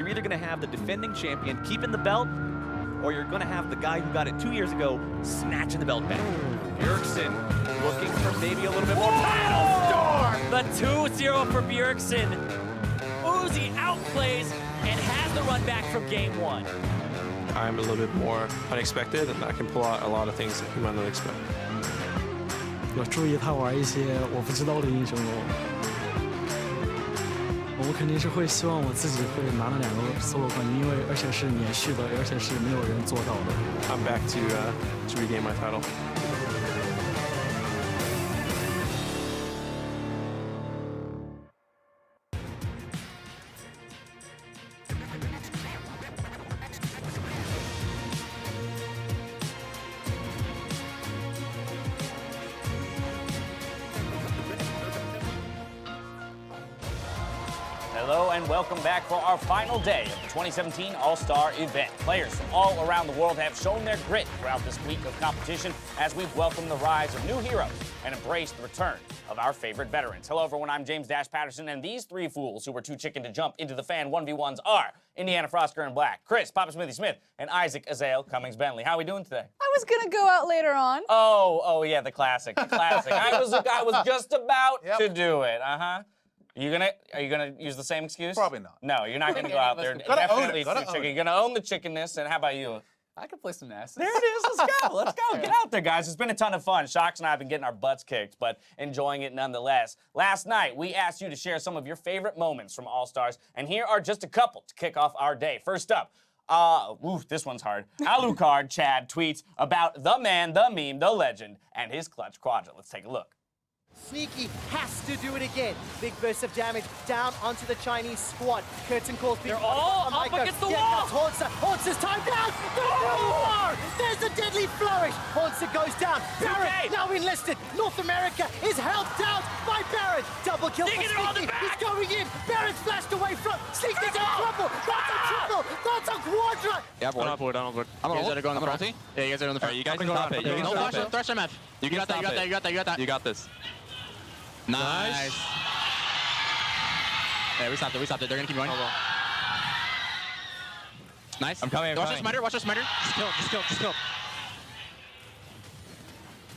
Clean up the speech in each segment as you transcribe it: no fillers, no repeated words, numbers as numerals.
you're either going to have the defending champion keeping the belt, or you're going to have the guy who got it 2 years ago snatching the belt back. Bjergsen looking for maybe a little bit more battle storm. The 2-0 for Bjergsen. Woozi outplays and has the run back from game 1. I'm a little bit more unexpected, and I can pull out a lot of things that you might not expect. 有注意他玩一些我不知道的英雄哦。我肯定是会希望我自己会拿了2个 solo 冠军，因为而且是连续的，而且是没有人做到的。I'm back to regain my title. Hello and welcome back for our final day of the 2017 All-Star event. Players from all around the world have shown their grit throughout this week of competition as we've welcomed the rise of new heroes and embraced the return of our favorite veterans. Hello everyone, I'm James Patterson, and these three fools who were too chicken to jump into the fan 1v1s are Indiana Frosker in black, Chris Papa Smithy Smith, and Isaac Azale Cummings Bentley. How are we doing today? I was gonna go out later on. Oh yeah, the classic, the classic. I was just about to do it. Are you gonna use the same excuse? Probably not. No, you're not gonna go out there. Definitely too chicken. You're gonna own the chickenness. And how about you? I can play some Nassus. There it is. Let's go. Let's go. Get out there, guys. It's been a ton of fun. Shocks and I have been getting our butts kicked, but enjoying it nonetheless. Last night, we asked you to share some of your favorite moments from All-Stars, and here are just a couple to kick off our day. First up, this one's hard. Alucard Chad tweets about the man, the meme, the legend, and his clutch quadrant. Let's take a look. Sneaky has to do it again. Big burst of damage down onto the Chinese squad. Curtain calls. They're all up against the wall. Hornster time down. There's a deadly flourish. Hornster goes down. Barrett now enlisted. North America is helped out by Barrett. Double kill for Sneaky. He's going in. Barrett flashed away from Sneaky's in trouble. That's a triple. That's a quadra. Yeah, board. I'm on board. I'm on board. I'm you guys are going on the front. Yeah, you guys are on the front. You guys can stop it. You No can stop it. thresh match. You got that. You got that. You got that. You got that. You got this. Nice. Yeah, we stopped it. We stopped it. They're gonna keep going. Nice. I'm coming. Watch the smiter. Watch the smiter. Just kill him. Just kill him. Just kill him.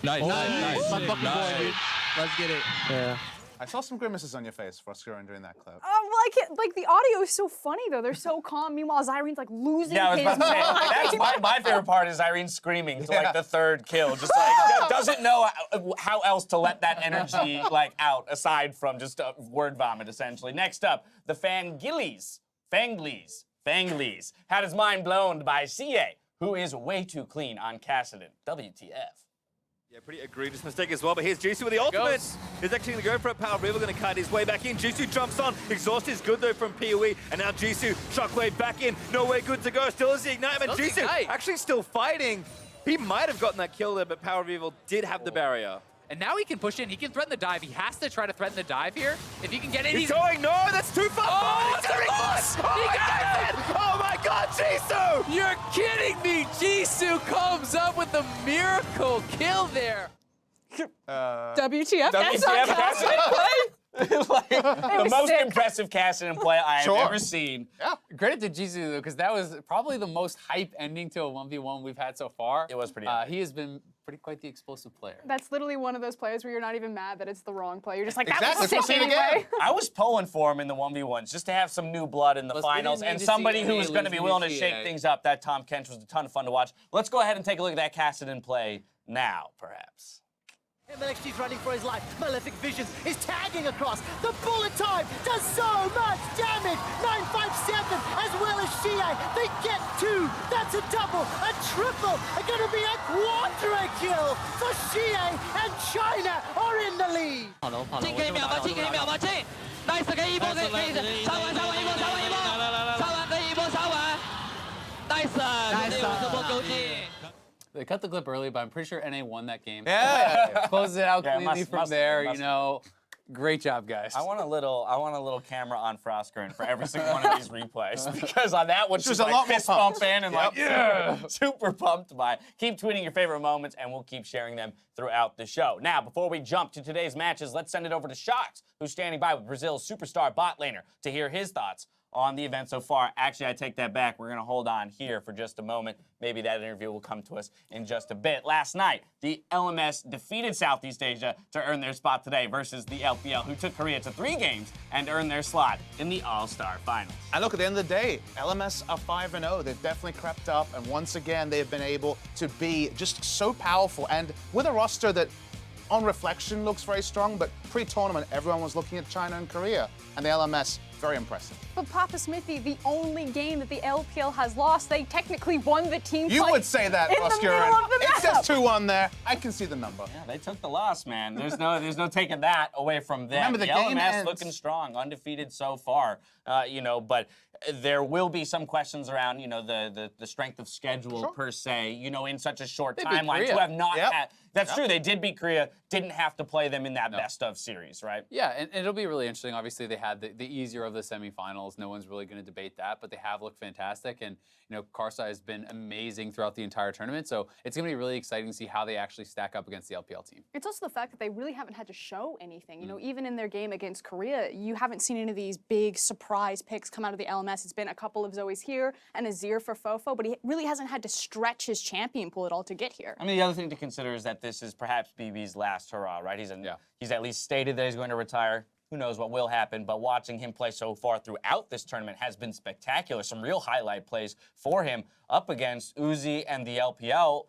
Nice. Nice. My fucking boy, dude. Let's get it. Yeah. I saw some grimaces on your face, Frosker, during that clip. Like the audio is so funny though. They're so calm. Meanwhile, Zyrene's like losing Yeah, I was his about to say, mind. that's my favorite part is Irene screaming to like the third kill. Just like, doesn't know how else to let that energy like out aside from just a word vomit essentially. Next up, the Fanglies had his mind blown by CA, who is way too clean on Cassidon. WTF. Yeah, pretty egregious mistake as well, but here's Jisoo with the ultimate. He's actually going to go for it. Power River going to cut his way back in. Jisoo jumps on. Exhaust is good though from PoE, and now Jisoo, Shockwave back in. Nowhere good to go. Still is the Ignite, and Jisoo actually still fighting. He might have gotten that kill there, but Power River did have the barrier. And now he can push in. He can threaten the dive. He has to try to threaten the dive here. If he can get in, he's going. No, that's too far. Oh, it's a loss. He got it. Oh my God, Jisoo! You're kidding me. Jisoo comes up with a miracle kill there. WTF? That's not Cassidon play? Like, the most sick. impressive Cassidon play I have ever seen. Yeah. Credit to Jisoo though, because that was probably the most hype ending to a 1v1 we've had so far. It was pretty He has been quite the explosive player. That's literally one of those plays where you're not even mad that it's the wrong play. You're just like, Exactly. that was sick anyway. I was pulling for him in the 1v1s just to have some new blood in the finals and somebody who was going to be willing to shake things up. That Tom Kench was a ton of fun to watch. Let's go ahead and take a look at that Cassidon play now, perhaps. MLXG's running for his life. Malefic Visions is tagging across. The bullet time does so much damage. 957 as well as Shia. They get 2. That's a double, a triple. It's going to be a quadra kill for Shia, and China are in the lead. 进可以秒吗？进可以秒吗？进 ，nice 可以一波可以杀完一波杀完可以一波杀完 ，nice 这波勾进。 They cut the clip early, but I'm pretty sure NA won that game. Yeah. Closes it out cleanly from there, must. you know. Great job, guys. I want a little camera on Frosker for every single one of these replays because on that one she's like fist pumping and like super pumped by. Keep tweeting your favorite moments and we'll keep sharing them throughout the show. Now, before we jump to today's matches, let's send it over to Shocks, who's standing by with Brazil's superstar bot laner to hear his thoughts on the event so far. Actually, I take that back. We're going to hold on here for just a moment. Maybe that interview will come to us in just a bit. Last night, the LMS defeated Southeast Asia to earn their spot today versus the LPL, who took Korea to 3 games and earned their slot in the All-Star Finals. And look, at the end of the day, LMS are 5-0. They've definitely crept up, and once again, they've been able to be just so powerful. And with a roster that, on reflection, looks very strong, but pre-tournament, everyone was looking at China and Korea, and the LMS, very impressive. But Papa Smithy, the only game that the LPL has lost, they technically won the team You fight would say that, in the Oscar. middle of the It says map. 2-1 there. I can see the number. Yeah, they took the loss, man. There's no taking that away from them. Remember, the game LMS ends. looking strong, undefeated so far. But there will be some questions around, the strength of schedule per se, in such a short They beat timeline Korea. to have not Yep. had. That's true. They did beat Korea. Didn't have to play them in that best of series, right? Yeah, and it'll be really interesting. Obviously, they had the easier of the semifinals. No one's really going to debate that, but they have looked fantastic. And, Karsa has been amazing throughout the entire tournament. So it's going to be really exciting to see how they actually stack up against the LPL team. It's also the fact that they really haven't had to show anything. Even in their game against Korea, you haven't seen any of these big surprise picks come out of the LMS. It's been a couple of Zoeys here and a Zir for Fofo, but he really hasn't had to stretch his champion pool at all to get here. I mean, the other thing to consider is that this is perhaps BB's last hurrah, right? He's at least stated that he's going to retire. Who knows what will happen, but watching him play so far throughout this tournament has been spectacular. Some real highlight plays for him up against Woozi and the LPL.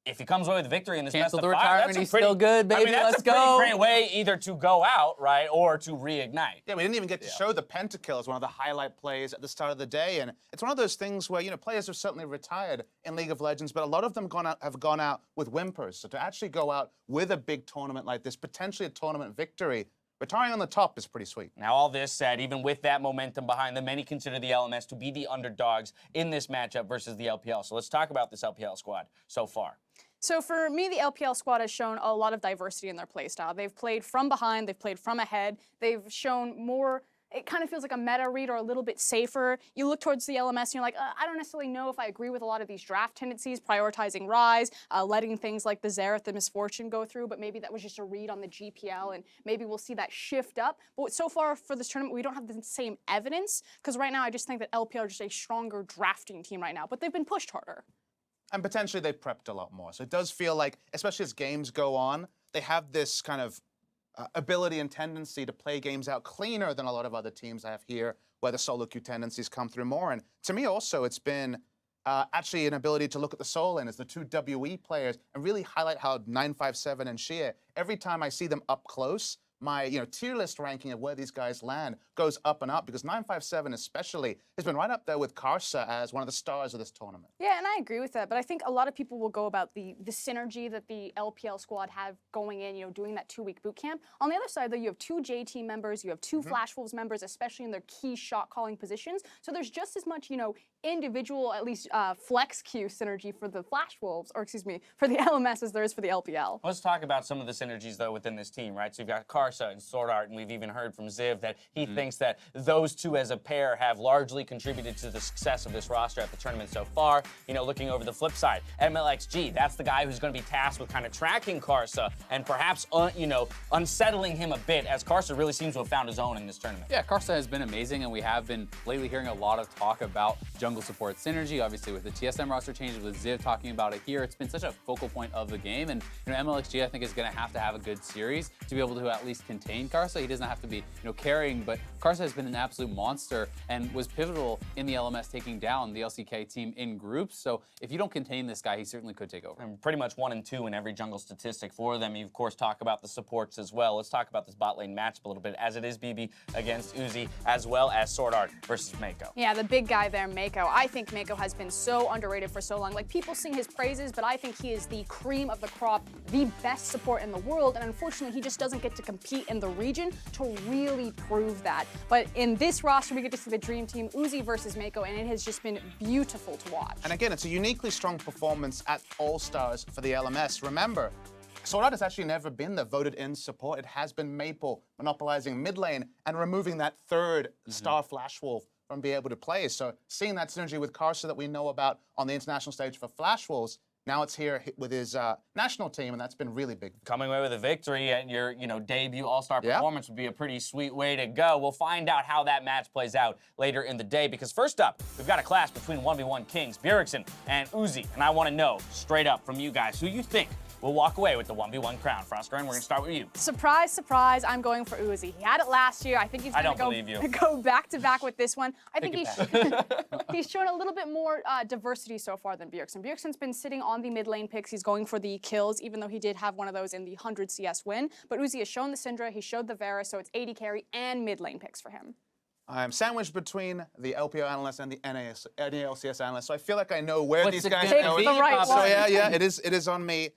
If he comes away with a victory in this best Cancel of the 5, retirement, that's a he's pretty, still good, baby, I mean, that's let's a pretty go. great way either to go out, right, or to reignite. Yeah, we didn't even get to show the pentakill as one of the highlight plays at the start of the day, and it's one of those things where, players have certainly retired in League of Legends, but a lot of them have gone out with whimpers. So to actually go out with a big tournament like this, potentially a tournament victory, retiring on the top is pretty sweet. Now, all this said, even with that momentum behind them, many consider the LMS to be the underdogs in this matchup versus the LPL. So let's talk about this LPL squad so far. So for me, the LPL squad has shown a lot of diversity in their playstyle. They've played from behind, they've played from ahead, they've shown more. It kind of feels like a meta read or a little bit safer. You look towards the LMS and you're like, I don't necessarily know if I agree with a lot of these draft tendencies, prioritizing Rise, letting things like the Xerath, the Misfortune go through, but maybe that was just a read on the GPL and maybe we'll see that shift up. But so far for this tournament, we don't have the same evidence because right now I just think that LPL are just a stronger drafting team right now, but they've been pushed harder. And potentially they've prepped a lot more. So it does feel like, especially as games go on, they have this kind of ability and tendency to play games out cleaner than a lot of other teams I have here, where the solo queue tendencies come through more. And to me also, it's been actually an ability to look at the solo lane as the 2 WE players and really highlight how 957 and Shia, every time I see them up close, my tier list ranking of where these guys land goes up and up because 957 especially has been right up there with Karsa as one of the stars of this tournament. Yeah, and I agree with that, but I think a lot of people will go about the synergy that the LPL squad have going in, doing that 2-week boot camp. On the other side, though, you have 2 J team members, you have 2 Flash Wolves members, especially in their key shot calling positions. So there's just as much, individual, at least flex queue synergy for the Flash Wolves, or excuse me, for the LMS as there is for the LPL. Let's talk about some of the synergies, though, within this team, right? So you've got Karsa and Sword Art, and we've even heard from Ziv that he thinks that those two as a pair have largely contributed to the success of this roster at the tournament so far. Looking over the flip side, MLXG, that's the guy who's going to be tasked with kind of tracking Karsa and perhaps, unsettling him a bit, as Karsa really seems to have found his own in this tournament. Yeah, Karsa has been amazing, and we have been lately hearing a lot of talk about jungle support synergy, obviously with the TSM roster changes, with Ziv talking about it here. It's been such a focal point of the game, and MLXG I think is going to have a good series to be able to at least contain Karsa. He doesn't have to be carrying, but Karsa has been an absolute monster and was pivotal in the LMS taking down the LCK team in groups. So if you don't contain this guy, he certainly could take over. And pretty much 1 and 2 in every jungle statistic for them. You of course talk about the supports as well. Let's talk about this bot lane matchup a little bit, as it is BB against Uzi, as well as Sword Art versus Mako. Yeah, the big guy there, Mako. I think Mako has been so underrated for so long. Like, people sing his praises, but I think he is the cream of the crop, the best support in the world, and unfortunately, he just doesn't get to compete in the region to really prove that. But in this roster, we get to see the dream team, Uzi versus Mako, and it has just been beautiful to watch. And again, it's a uniquely strong performance at All-Stars for the LMS. Remember, Sword Art has actually never been the voted-in support. It has been Maple monopolizing mid lane and removing that third star Flash Wolf from being able to play. So seeing that synergy with Karsa that we know about on the international stage for Flash Wolves, Now it's here with his national team, and that's been really big. Coming away with a victory at your, debut All-Star performance would be a pretty sweet way to go. We'll find out how that match plays out later in the day, because first up, we've got a clash between 1v1 Kings, Bjergsen and Woozi, and I want to know straight up from you guys who you think will walk away with the 1v1 crown. Frosker, and we're going to start with you. Surprise, surprise, I'm going for Woozi. He had it last year. I think he's going to go back-to-back with this one. I think he's shown a little bit more diversity so far than Bjergsen. Bjergsen's been sitting on the mid lane picks. He's going for the kills, even though he did have one of those in the 100 CS win. But Woozi has shown the Syndra, he showed the Vera, so it's AD carry and mid lane picks for him. I'm sandwiched between the LPO analyst and the NALCS analyst, so I feel like I know where these guys are going. So yeah, it is on me.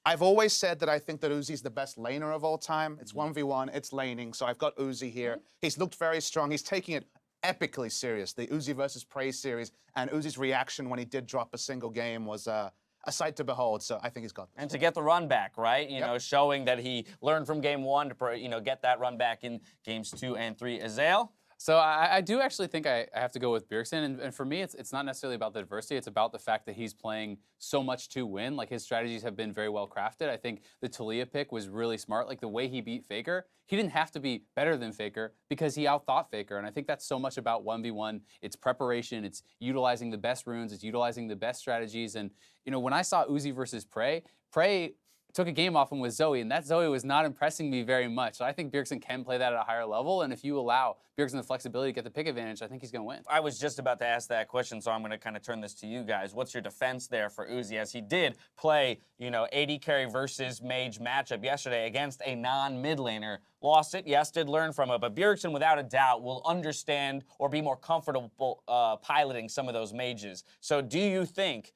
I've always said that I think that Uzi's the best laner of all time. It's 1v1, it's laning, so I've got Uzi here. He's looked very strong. He's taking it epically serious. The Uzi versus Prey series, and Uzi's reaction when he did drop a single game was a sight to behold, so I think he's got this. And to get the run back, right? You know, showing that he learned from game 1 to, get that run back in games 2 and 3. Azael? So I do actually think I have to go with Bjergsen, and for me, it's not necessarily about the diversity, it's about the fact that he's playing so much to win. Like, his strategies have been very well crafted. I think the Talia pick was really smart. Like, the way he beat Faker, he didn't have to be better than Faker because he outthought Faker, and I think that's so much about 1v1. It's preparation, it's utilizing the best runes, it's utilizing the best strategies, and, when I saw Uzi versus Prey took a game off him with Zoey, and that Zoey was not impressing me very much. So I think Bjergsen can play that at a higher level, and if you allow Bjergsen the flexibility to get the pick advantage, I think he's going to win. I was just about to ask that question, so I'm going to kind of turn this to you guys. What's your defense there for Uzi, as he did play, AD carry versus mage matchup yesterday against a non-mid laner? Lost it, yes, did learn from it, but Bjergsen, without a doubt, will understand or be more comfortable piloting some of those mages. So do you think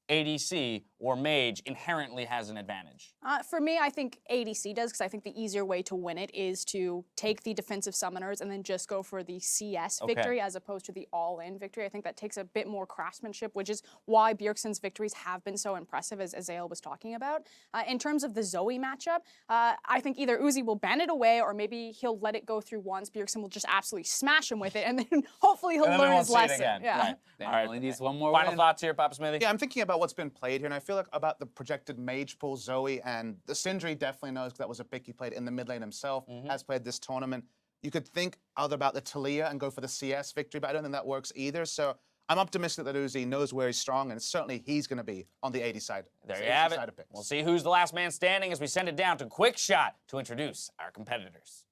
ADC or mage inherently has an advantage? For me, I think ADC does, because I think the easier way to win it is to take the defensive summoners and then just go for the CS victory as opposed to the all-in victory. I think that takes a bit more craftsmanship, which is why Bjergsen's victories have been so impressive, as Azael was talking about. In terms of the Zoey matchup, I think either Uzi will ban it away, or maybe he'll let it go through once. Bjergsen will just absolutely smash him with it, and then hopefully he'll learn his lesson. Yeah. All right, only needs one more Final win. thoughts here, Papa Smithy? Yeah, I'm thinking about what's been played here, and I feel like about the projected mage pool, Zoey, and the Syndra definitely knows, because that was a pick he played in the mid lane himself, has played this tournament. You could think either about the Talia and go for the CS victory, but I don't think that works either. So I'm optimistic that Uzi knows where he's strong, and certainly he's going to be on the 80 side. There you have it. We'll see who's the last man standing as we send it down to Quick Shot to introduce our competitors.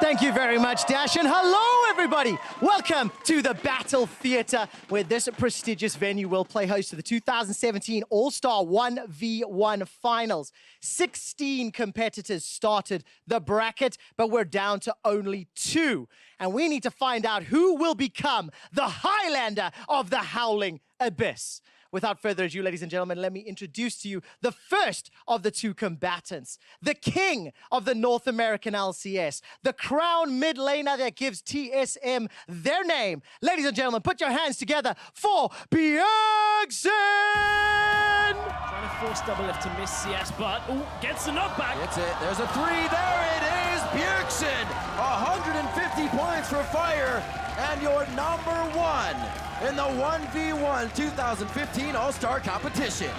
Thank you very much, Dash, and hello, everybody. Welcome to the Battle Theater, where this prestigious venue will play host to the 2017 All-Star 1v1 Finals. 16 competitors started the bracket, but we're down to only 2. And we need to find out who will become the Highlander of the Howling Abyss. Without further ado, ladies and gentlemen, let me introduce to you the first of the 2 combatants, the king of the North American LCS, the crown mid laner that gives TSM their name. Ladies and gentlemen, put your hands together for Bjergsen! Trying to force double lift to miss CS, but gets the knockback. It's it. There's a 3. There it is. Bjergsen, 150 points for Fire, and your number 1 in the 1v1 2015 All-Star competition.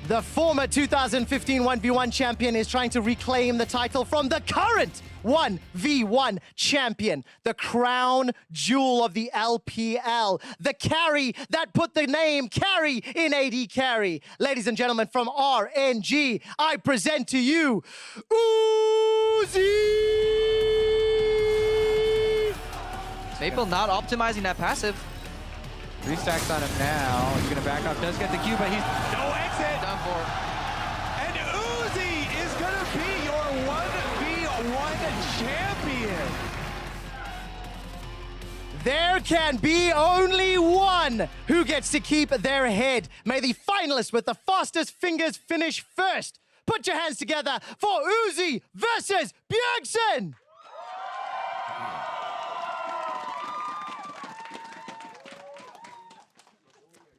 The former 2015 1v1 champion is trying to reclaim the title from the current 1v1 champion, the crown jewel of the LPL, the carry that put the name Carry in AD carry. Ladies and gentlemen, from RNG, I present to you Uzi! Maple not optimizing that passive. 3 stacks on him now. He's gonna back up, does get the Q, but he's no exit. Done for. And Uzi is gonna be your 1v1 champion. There can be only one who gets to keep their head. May the finalists with the fastest fingers finish first. Put your hands together for Uzi versus Bjergsen.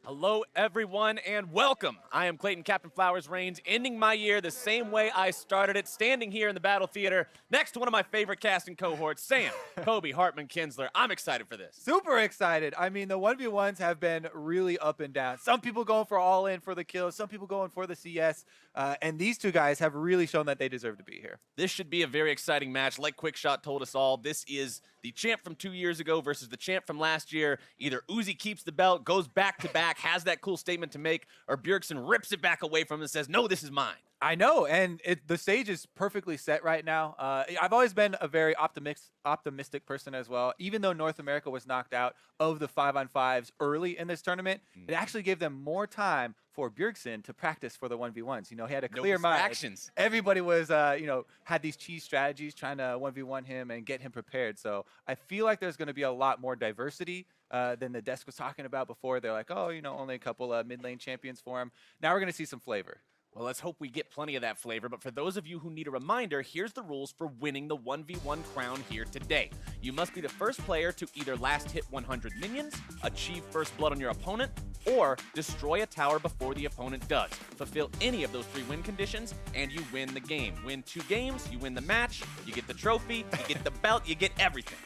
Hello, everyone, and welcome. I am Clayton Captain Flowers Reigns, ending my year the same way I started it, standing here in the Battle Theater next to one of my favorite casting cohorts, Sam, Kobe, Hartman, Kinsler. I'm excited for this. Super excited. I mean, the 1v1s have been really up and down. Some people going for all in for the kills, some people going for the CS, and these two guys have really shown that they deserve to be here. This should be a very exciting match. Like Quickshot told us all, this is the champ from 2 years ago versus the champ from last year. Either Woozi keeps the belt, goes back-to-back, has that cool statement to make, or Bjergsen rips it back away from him and says, no, this is mine. I know, and the stage is perfectly set right now. I've always been a very optimistic person as well. Even though North America was knocked out of the 5-on-5s early in this tournament, it actually gave them more time for Bjergsen to practice for the 1v1s. You know, he had a clear mind. Everybody was, had these cheese strategies trying to 1v1 him and get him prepared. So I feel like there's going to be a lot more diversity than the desk was talking about before. They're like, oh, only a couple of mid-lane champions for him. Now we're going to see some flavor. Well, let's hope we get plenty of that flavor, but for those of you who need a reminder, here's the rules for winning the 1v1 crown here today. You must be the first player to either last hit 100 minions, achieve first blood on your opponent, or destroy a tower before the opponent does. Fulfill any of those 3 win conditions, and you win the game. Win 2 games, you win the match, you get the trophy, you get the belt, you get everything.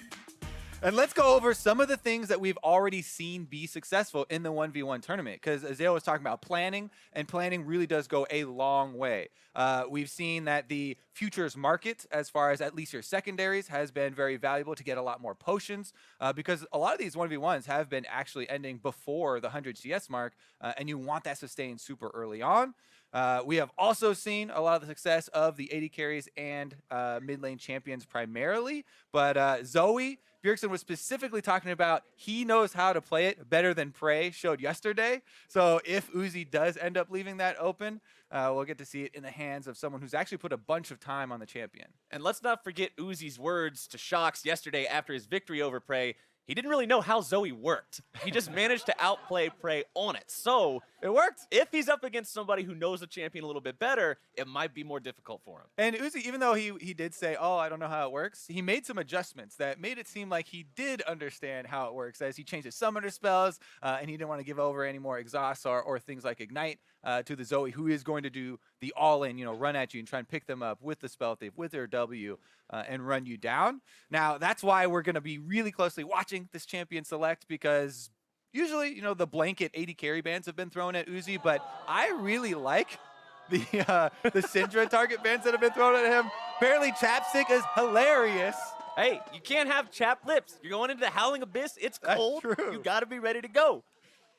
And let's go over some of the things that we've already seen be successful in the 1v1 tournament. Because as Dale was talking about planning, and planning really does go a long way. We've seen that the futures market, as far as at least your secondaries, has been very valuable to get a lot more potions. Because a lot of these 1v1s have been actually ending before the 100 CS mark, and you want that sustained super early on. We have also seen a lot of the success of the AD carries and mid lane champions primarily, but Zoey, Bjergsen was specifically talking about he knows how to play it better than Prey showed yesterday. So if Woozi does end up leaving that open, we'll get to see it in the hands of someone who's actually put a bunch of time on the champion. And let's not forget Woozi's words to Shox yesterday after his victory over Prey. He didn't really know how Zoey worked. He just managed to outplay Prey on it. So it worked. If he's up against somebody who knows the champion a little bit better, it might be more difficult for him. And Woozi, even though he did say, oh, I don't know how it works, he made some adjustments that made it seem like he did understand how it works, as he changed his summoner spells, and he didn't want to give over any more exhausts or things like Ignite to the Zoey, who is going to do the all-in, run at you and try and pick them up with the spell thief, with their W, and run you down. Now, that's why we're going to be really closely watching this champion select, because usually, the blanket 80 carry bans have been thrown at Woozi, but I really like the Syndra target bans that have been thrown at him. Apparently, Chapstick is hilarious. Hey, you can't have chapped lips. You're going into the Howling Abyss. It's cold. That's true. You got to be ready to go.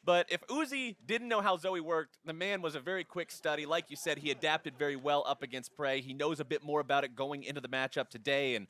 But if Woozi didn't know how Zoey worked, the man was a very quick study. Like you said, he adapted very well up against Prey. He knows a bit more about it going into the matchup today. And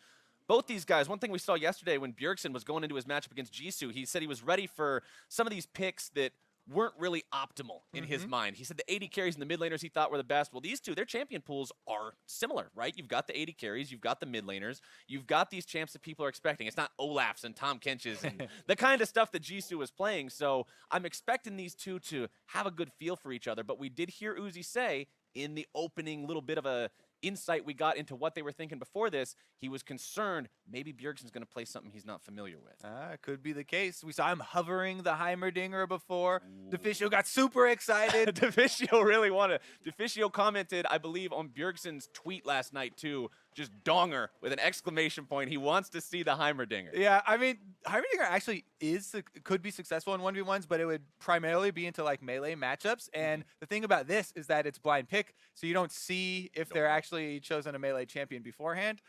both these guys, one thing we saw yesterday when Bjergsen was going into his matchup against Jisoo, he said he was ready for some of these picks that weren't really optimal in his mind. He said the 80 carries and the mid laners he thought were the best. Well, these two, their champion pools are similar, right? You've got the 80 carries, you've got the mid laners, you've got these champs that people are expecting. It's not Olaf's and Tom Kench's and the kind of stuff that Jisoo was playing. So I'm expecting these two to have a good feel for each other. But we did hear Woozi say in the opening little bit of a insight we got into what they were thinking before this, he was concerned maybe Bjergsen's going to play something he's not familiar with. Could be the case. We saw him hovering the Heimerdinger before. Deficio got super excited. Deficio really wanted. Deficio commented, I believe, on Bjergsen's tweet last night too, just donger with an exclamation point. He wants to see the Heimerdinger. Yeah, I mean, Heimerdinger actually could be successful in 1v1s, but it would primarily be into like melee matchups. And the thing about this is that it's blind pick, so you don't see if they're actually chosen a melee champion beforehand.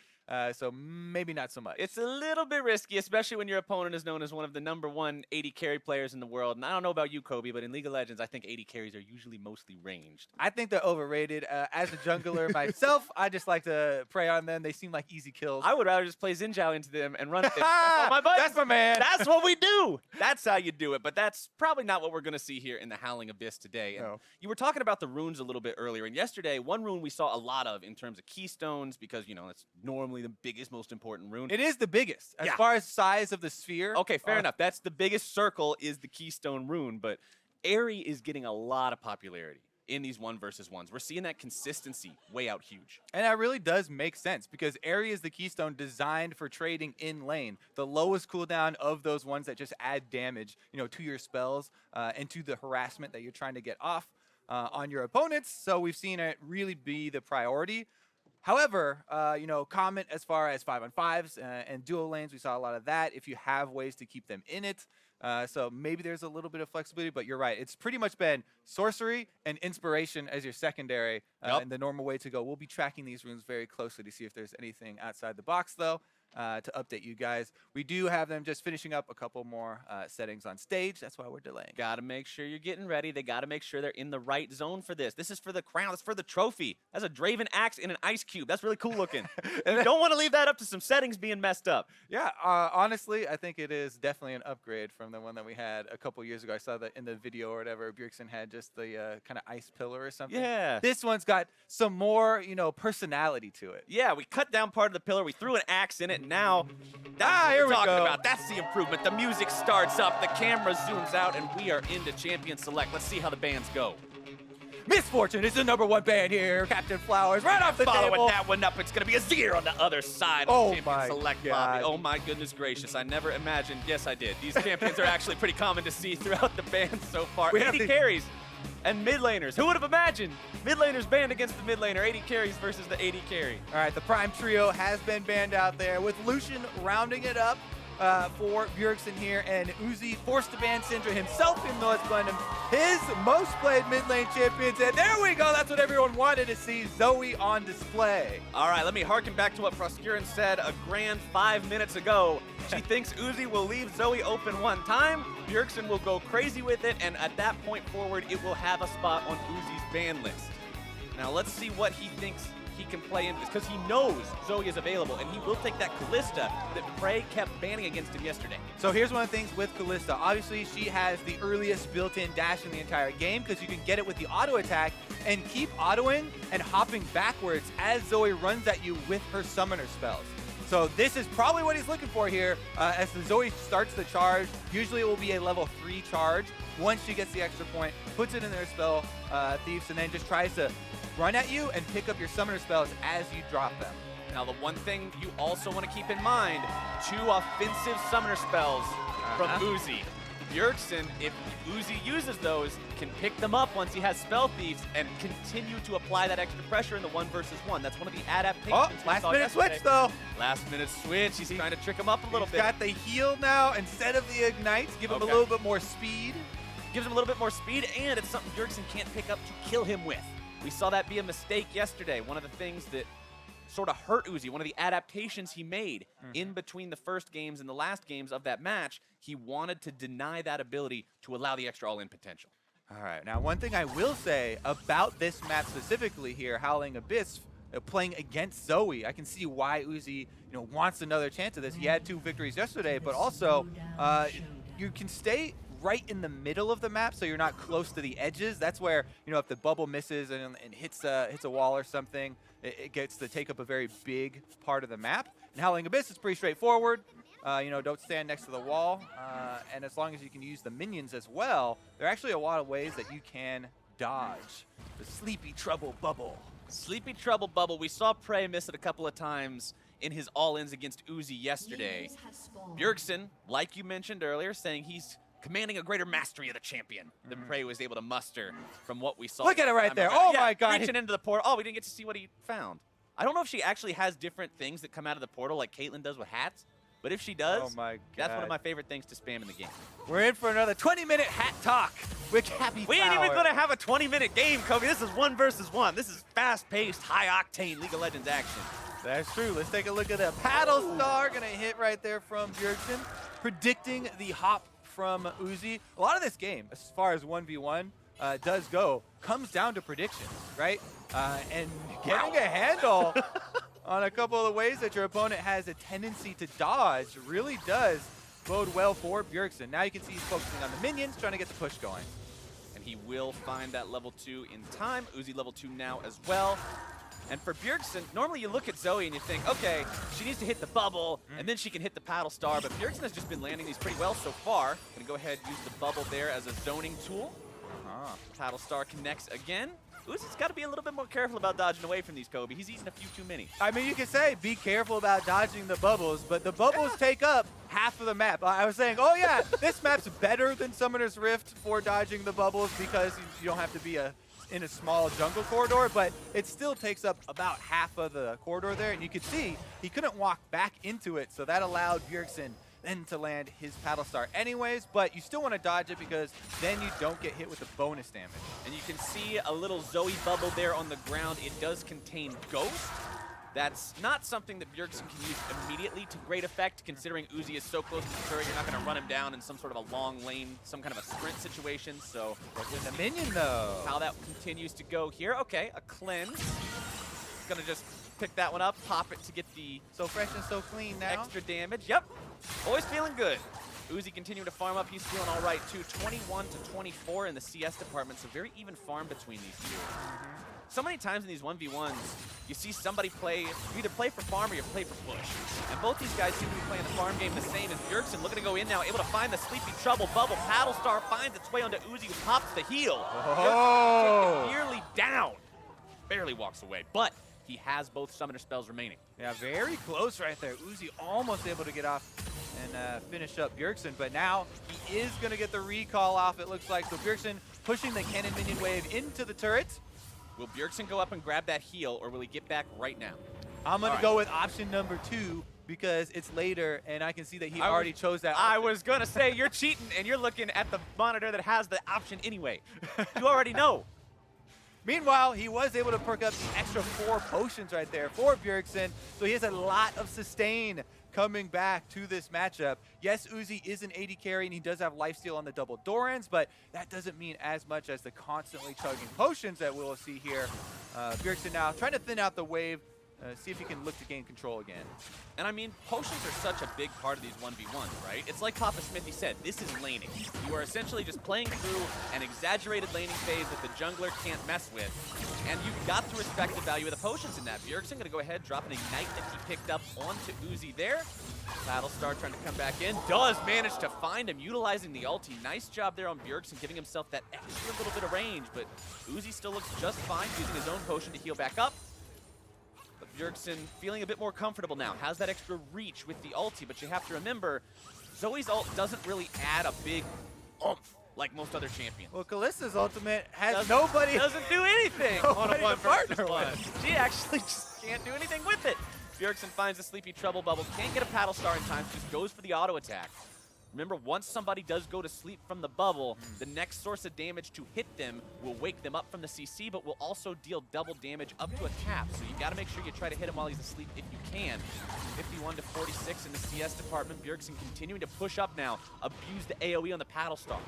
So maybe not so much. It's a little bit risky, especially when your opponent is known as one of the #1 80 carry players in the world. And I don't know about you, Kobe, but in League of Legends, I think 80 carries are usually mostly ranged. I think they're overrated. As a jungler myself, I just like to prey on them. They seem like easy kills. I would rather just play Xin Zhao into them and run it. My butt. That's my man. That's what we do. That's how you do it. But that's probably not what we're going to see here in the Howling Abyss today. And you were talking about the runes a little bit earlier. And yesterday, one rune we saw a lot of in terms of keystones, because, it's normally the biggest, most important rune. It is the biggest as far as size of the sphere. Okay, fair enough. That's the biggest circle is the keystone rune, but Airy is getting a lot of popularity. in these 1v1s. We're seeing that consistency way out huge. And that really does make sense because Area is the keystone designed for trading in lane. The lowest cooldown of those ones that just add damage, to your spells and to the harassment that you're trying to get off on your opponents. So we've seen it really be the priority. However, comment as far as 5-on-5s and duo lanes, we saw a lot of that. If you have ways to keep them in it, so maybe there's a little bit of flexibility, but you're right. It's pretty much been sorcery and inspiration as your secondary and the normal way to go. We'll be tracking these runes very closely to see if there's anything outside the box, though, to update you guys. We do have them just finishing up a couple more settings on stage. That's why we're delaying. Got to make sure you're getting ready. They got to make sure they're in the right zone for this. This is for the crown. That's for the trophy. That's a Draven axe in an ice cube. That's really cool looking. You don't want to leave that up to some settings being messed up. Yeah, honestly, I think it is definitely an upgrade from the one that we had a couple years ago. I saw that in the video or whatever. Bjergsen had just the kind of ice pillar or something. Yeah. This one's got some more, personality to it. Yeah, we cut down part of the pillar. We threw an axe in it. And now, here we talking go. about. That's the improvement. The music starts up. The camera zooms out, and we are into Champion Select. Let's see how the bands go. Misfortune is the #1 band here. Captain Flowers right off the Following table. that one up, it's going to be Azir on the other side of the Champion Select God. lobby. Oh my goodness gracious. I never imagined. Yes, I did. These champions are actually pretty common to see throughout the band so far. We have 80 the carries and mid laners. Who would have imagined? Mid laners banned against the mid laner. 80 carries versus the 80 carry. All right, the Prime Trio has been banned out there with Lucian rounding it up for Bjergsen here, and Woozi forced to ban Syndra himself in North London, his most played mid lane champions, and there we go. That's what everyone wanted to see, Zoey on display. All right, let me harken back to what Froskuren said a grand 5 minutes ago. She thinks Woozi will leave Zoey open one time, Bjergsen will go crazy with it, and at that point forward, it will have a spot on Uzi's ban list. Now let's see what he thinks he can play into this, because he knows Zoey is available, and he will take that Calista that Prey kept banning against him yesterday. So here's one of the things with Calista. Obviously, she has the earliest built-in dash in the entire game because you can get it with the auto attack and keep autoing and hopping backwards as Zoey runs at you with her summoner spells. So this is probably what he's looking for here as the Zoey starts the charge. Usually it will be a level 3 charge. Once she gets the extra point, puts it in their spell, Thieves, and then just tries to run at you and pick up your summoner spells as you drop them. Now, the one thing you also want to keep in mind, 2 offensive summoner spells from Woozi. Bjergsen, if Woozi uses those, can pick them up once he has Spell Thieves and continue to apply that extra pressure in the 1v1. That's one of the adaptations. Oh, last minute switch though. Last minute switch. He's trying to trick him up a little bit. He's got the heal now instead of the ignite. Give him a little bit more speed. Gives him a little bit more speed, and it's something Bjergsen can't pick up to kill him with. We saw that be a mistake yesterday. One of the things that sort of hurt Woozi, one of the adaptations he made in between the first games and the last games of that match, he wanted to deny that ability to allow the extra all-in potential. All right, now one thing I will say about this map specifically here, Howling Abyss, playing against Zoey, I can see why Woozi wants another chance of this. He had 2 victories yesterday, but also you can stay right in the middle of the map, so you're not close to the edges. That's where, if the bubble misses and hits a wall or something, it gets to take up a very big part of the map. And Howling Abyss is pretty straightforward. Don't stand next to the wall, and as long as you can use the minions as well, there are actually a lot of ways that you can dodge the Sleepy Trouble Bubble. Sleepy Trouble Bubble. We saw Prey miss it a couple of times in his all-ins against Woozi yesterday. Bjergsen, like you mentioned earlier, saying he's commanding a greater mastery of the champion than Prey was able to muster from what we saw. Look at it right there. Oh my God. Reaching into the portal. Oh, we didn't get to see what he found. I don't know if she actually has different things that come out of the portal like Caitlyn does with hats, but if she does, that's one of my favorite things to spam in the game. We're in for another 20-minute hat talk with Happy We ain't even going to have a 20-minute game, Kobe. This is 1v1. This is fast-paced, high-octane League of Legends action. That's true. Let's take a look at the Paddle Star. Going to hit right there from Bjergsen, predicting the hop from Woozi. A lot of this game, as far as 1v1 does go, comes down to predictions, right? And getting a handle on a couple of the ways that your opponent has a tendency to dodge really does bode well for Bjergsen. Now you can see he's focusing on the minions, trying to get the push going. And he will find that level 2 in time. Woozi level 2 now as well. And for Bjergsen, normally you look at Zoey and you think, okay, she needs to hit the bubble, and then she can hit the Paddle Star, but Bjergsen has just been landing these pretty well so far. Gonna go ahead and use the bubble there as a zoning tool. Battlestar connects again. Uzi's got to be a little bit more careful about dodging away from these, Kobe. He's eating a few too many. I mean, you can say be careful about dodging the bubbles, but the bubbles take up half of the map. I was saying, oh yeah, this map's better than Summoner's Rift for dodging the bubbles because you don't have to be in a small jungle corridor, but it still takes up about half of the corridor there. And you can see he couldn't walk back into it, so that allowed Bjergsen then to land his Battlestar anyways, but you still want to dodge it because then you don't get hit with the bonus damage. And you can see a little Zoey bubble there on the ground. It does contain Ghost. That's not something that Bjergsen can use immediately to great effect, considering Uzi is so close to the turret. You're not going to run him down in some sort of a long lane, some kind of a sprint situation. So with the minion, though, how that continues to go here. Okay, a cleanse. Going to just pick that one up, pop it to get the so fresh and so clean now. Extra damage. Yep, always feeling good. Uzi continuing to farm up. He's feeling all right too. 21 to 24 in the CS department, so very even farm between these two. So many times in these 1v1s, you see somebody play, you either play for farm or you play for push. And both these guys seem to be playing the farm game the same as Bjergsen, looking to go in now, able to find the Sleepy Trouble bubble. Battlestar finds its way onto Uzi, who pops the heal. Oh! Nearly down. Barely walks away, but he has both summoner spells remaining. Yeah, very close right there. Uzi almost able to get off and finish up Bjergsen, but now he is going to get the recall off, it looks like. So Bjergsen pushing the cannon minion wave into the turret. Will Bjergsen go up and grab that heal, or will he get back right now? I'm going to go with option number 2 because it's later, and I can see that he already chose that option. I was going to say, you're cheating, and you're looking at the monitor that has the option anyway. You already know. Meanwhile, he was able to perk up the extra 4 potions right there for Bjergsen, so he has a lot of sustain coming back to this matchup. Yes, Uzi is an AD carry, and he does have lifesteal on the double Dorans, but that doesn't mean as much as the constantly chugging potions that we'll see here. Bjergsen now trying to thin out the wave, see if he can look to gain control again. And I mean, potions are such a big part of these 1v1s, right? It's like Papa Smithy said, this is laning. You are essentially just playing through an exaggerated laning phase that the jungler can't mess with. And you've got to respect the value of the potions in that. Bjergsen going to go ahead, drop an Ignite that he picked up onto Uzi there. Battlestar trying to come back in. Does manage to find him, utilizing the ulti. Nice job there on Bjergsen, giving himself that extra little bit of range. But Uzi still looks just fine, using his own potion to heal back up. Bjergsen feeling a bit more comfortable now, has that extra reach with the ulti, but you have to remember, Zoey's ult doesn't really add a big oomph like most other champions. Well, Calista's ultimate has nobody. Doesn't do anything on a one versus one. She actually just can't do anything with it. Bjergsen finds the Sleepy Trouble bubble, can't get a Battlestar in time, just goes for the auto attack. Remember, once somebody does go to sleep from the bubble, the next source of damage to hit them will wake them up from the CC, but will also deal double damage up to a cap. So you got to make sure you try to hit him while he's asleep if you can. 51 to 46 in the CS department. Bjergsen continuing to push up now, abuse the AoE on the Battlestar.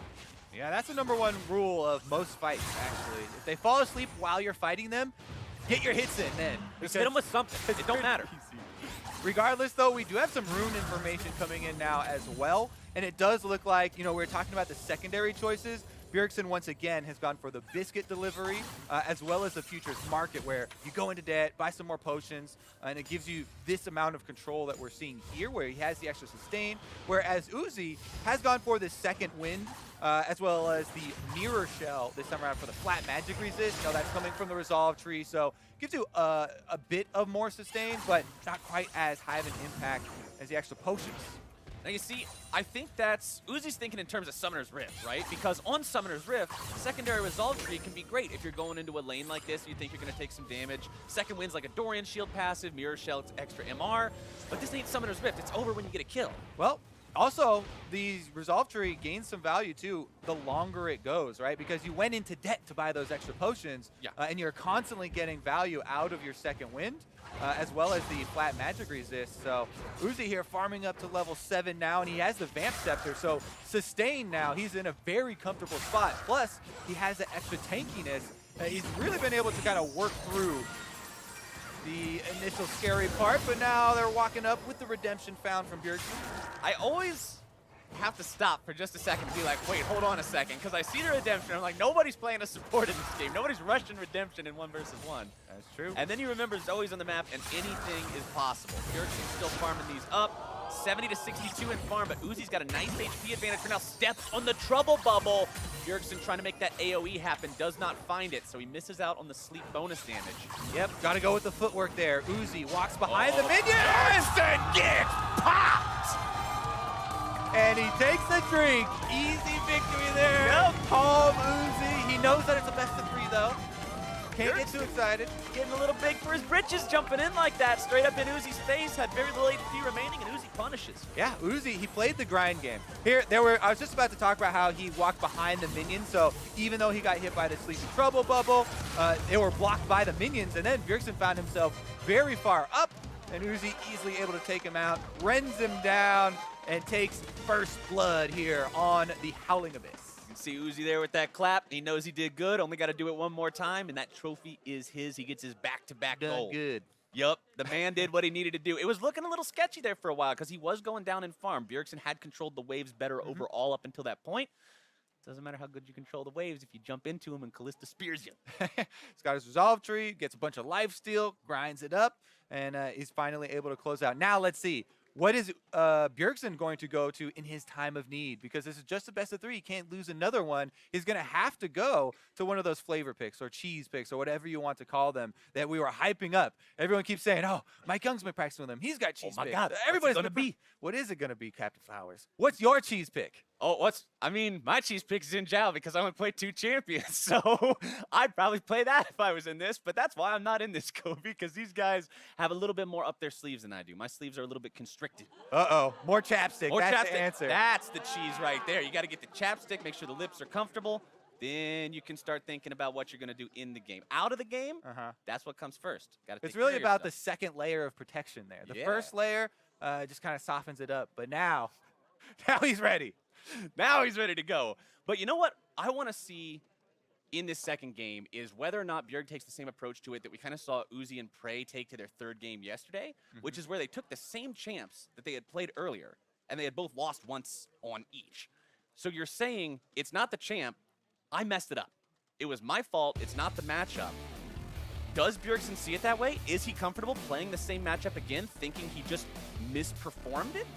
Yeah, that's the #1 rule of most fights, actually. If they fall asleep while you're fighting them, get your hits in then. Just hit them with something. It don't matter. Easy. Regardless, though, we do have some rune information coming in now as well. And it does look like, you know, we're talking about the secondary choices. Bjergsen, once again, has gone for the biscuit delivery, as well as the futures market, where you go into debt, buy some more potions, and it gives you this amount of control that we're seeing here, where he has the extra sustain. Whereas Uzi has gone for the second wind, as well as the mirror shell this time around for the flat magic resist. You know, that's coming from the resolve tree, so gives you a bit of more sustain, but not quite as high of an impact as the extra potions. Now you see, I think that's, Uzi's thinking in terms of Summoner's Rift, right? Because on Summoner's Rift, secondary Resolve Tree can be great if you're going into a lane like this, you think you're going to take some damage. Second wind's like a Dorian Shield passive, Mirror Shell, it's extra MR. But this ain't Summoner's Rift, it's over when you get a kill. Well, also, the Resolve Tree gains some value too the longer it goes, right? Because you went into debt to buy those extra potions, and you're constantly getting value out of your second wind, as well as the flat magic resist. So Uzi here farming up to level 7 now, and he has the Vamp Scepter, so sustain now. He's in a very comfortable spot. Plus, he has the extra tankiness. He's really been able to kind of work through the initial scary part, but now they're walking up with the redemption found from Bjergsen. I always have to stop for just a second and be like, wait, hold on a second, because I see the redemption. I'm like, nobody's playing a support in this game. Nobody's rushing redemption in 1 versus 1. That's true. And then you remember Zoey's on the map, and anything is possible. Bjergsen's still farming these up. 70 to 62 in farm, but Uzi's got a nice HP advantage for now. Steps on the trouble bubble. Bjergsen trying to make that AoE happen, does not find it, so he misses out on the sleep bonus damage. Yep, got to go with the footwork there. Uzi walks behind the minion. Bjergsen gets popped! And he takes the drink. Easy victory there. Yep. Calm Uzi. He knows that it's a best of 3 though. Can't get too excited. Getting a little big for his britches, jumping in like that, straight up in Uzi's face, had very little HP remaining, and Uzi punishes. Yeah, Uzi, he played the grind game. I was just about to talk about how he walked behind the minions, so even though he got hit by the sleepy trouble bubble, they were blocked by the minions, and then Bjergsen found himself very far up, and Uzi easily able to take him out, rends him down, and takes first blood here on the Howling Abyss. See Uzi there with that clap. He knows he did good. Only got to do it one more time, and that trophy is his. He gets his back-to-back goal. Good. Yup, the man did what he needed to do. It was looking a little sketchy there for a while because he was going down in farm. Bjergsen had controlled the waves better overall up until that point. Doesn't matter how good you control the waves if you jump into him and Calista spears you. He's got his resolve tree, gets a bunch of lifesteal, grinds it up, and he's finally able to close out. Now let's see. What is Bjergsen going to go to in his time of need? Because this is just a best of 3. He can't lose another one. He's going to have to go to one of those flavor picks or cheese picks or whatever you want to call them that we were hyping up. Everyone keeps saying, oh, Mike Young's been practicing with him. He's got cheese picks. Oh, my God. Everybody's going to be. What is it going to be, Captain Flowers? What's your cheese pick? Oh, my cheese pick is in Zhao because I only played 2 champions, so I'd probably play that if I was in this, but that's why I'm not in this, Kobe, because these guys have a little bit more up their sleeves than I do. My sleeves are a little bit constricted. Uh-oh, more chapstick. More that's chapstick. The answer. That's the cheese right there. You got to get the chapstick, make sure the lips are comfortable, then you can start thinking about what you're going to do in the game. Out of the game, that's what comes first. It's really about the second layer of protection there. The first layer just kind of softens it up, but now he's ready. Now he's ready to go. But you know what I want to see in this second game is whether or not Bjerg takes the same approach to it that we kind of saw Uzi and Prey take to their third game yesterday, which is where they took the same champs that they had played earlier, and they had both lost once on each. So you're saying it's not the champ, I messed it up. It was my fault, it's not the matchup. Does Bjergsen see it that way? Is he comfortable playing the same matchup again, thinking he just misperformed it?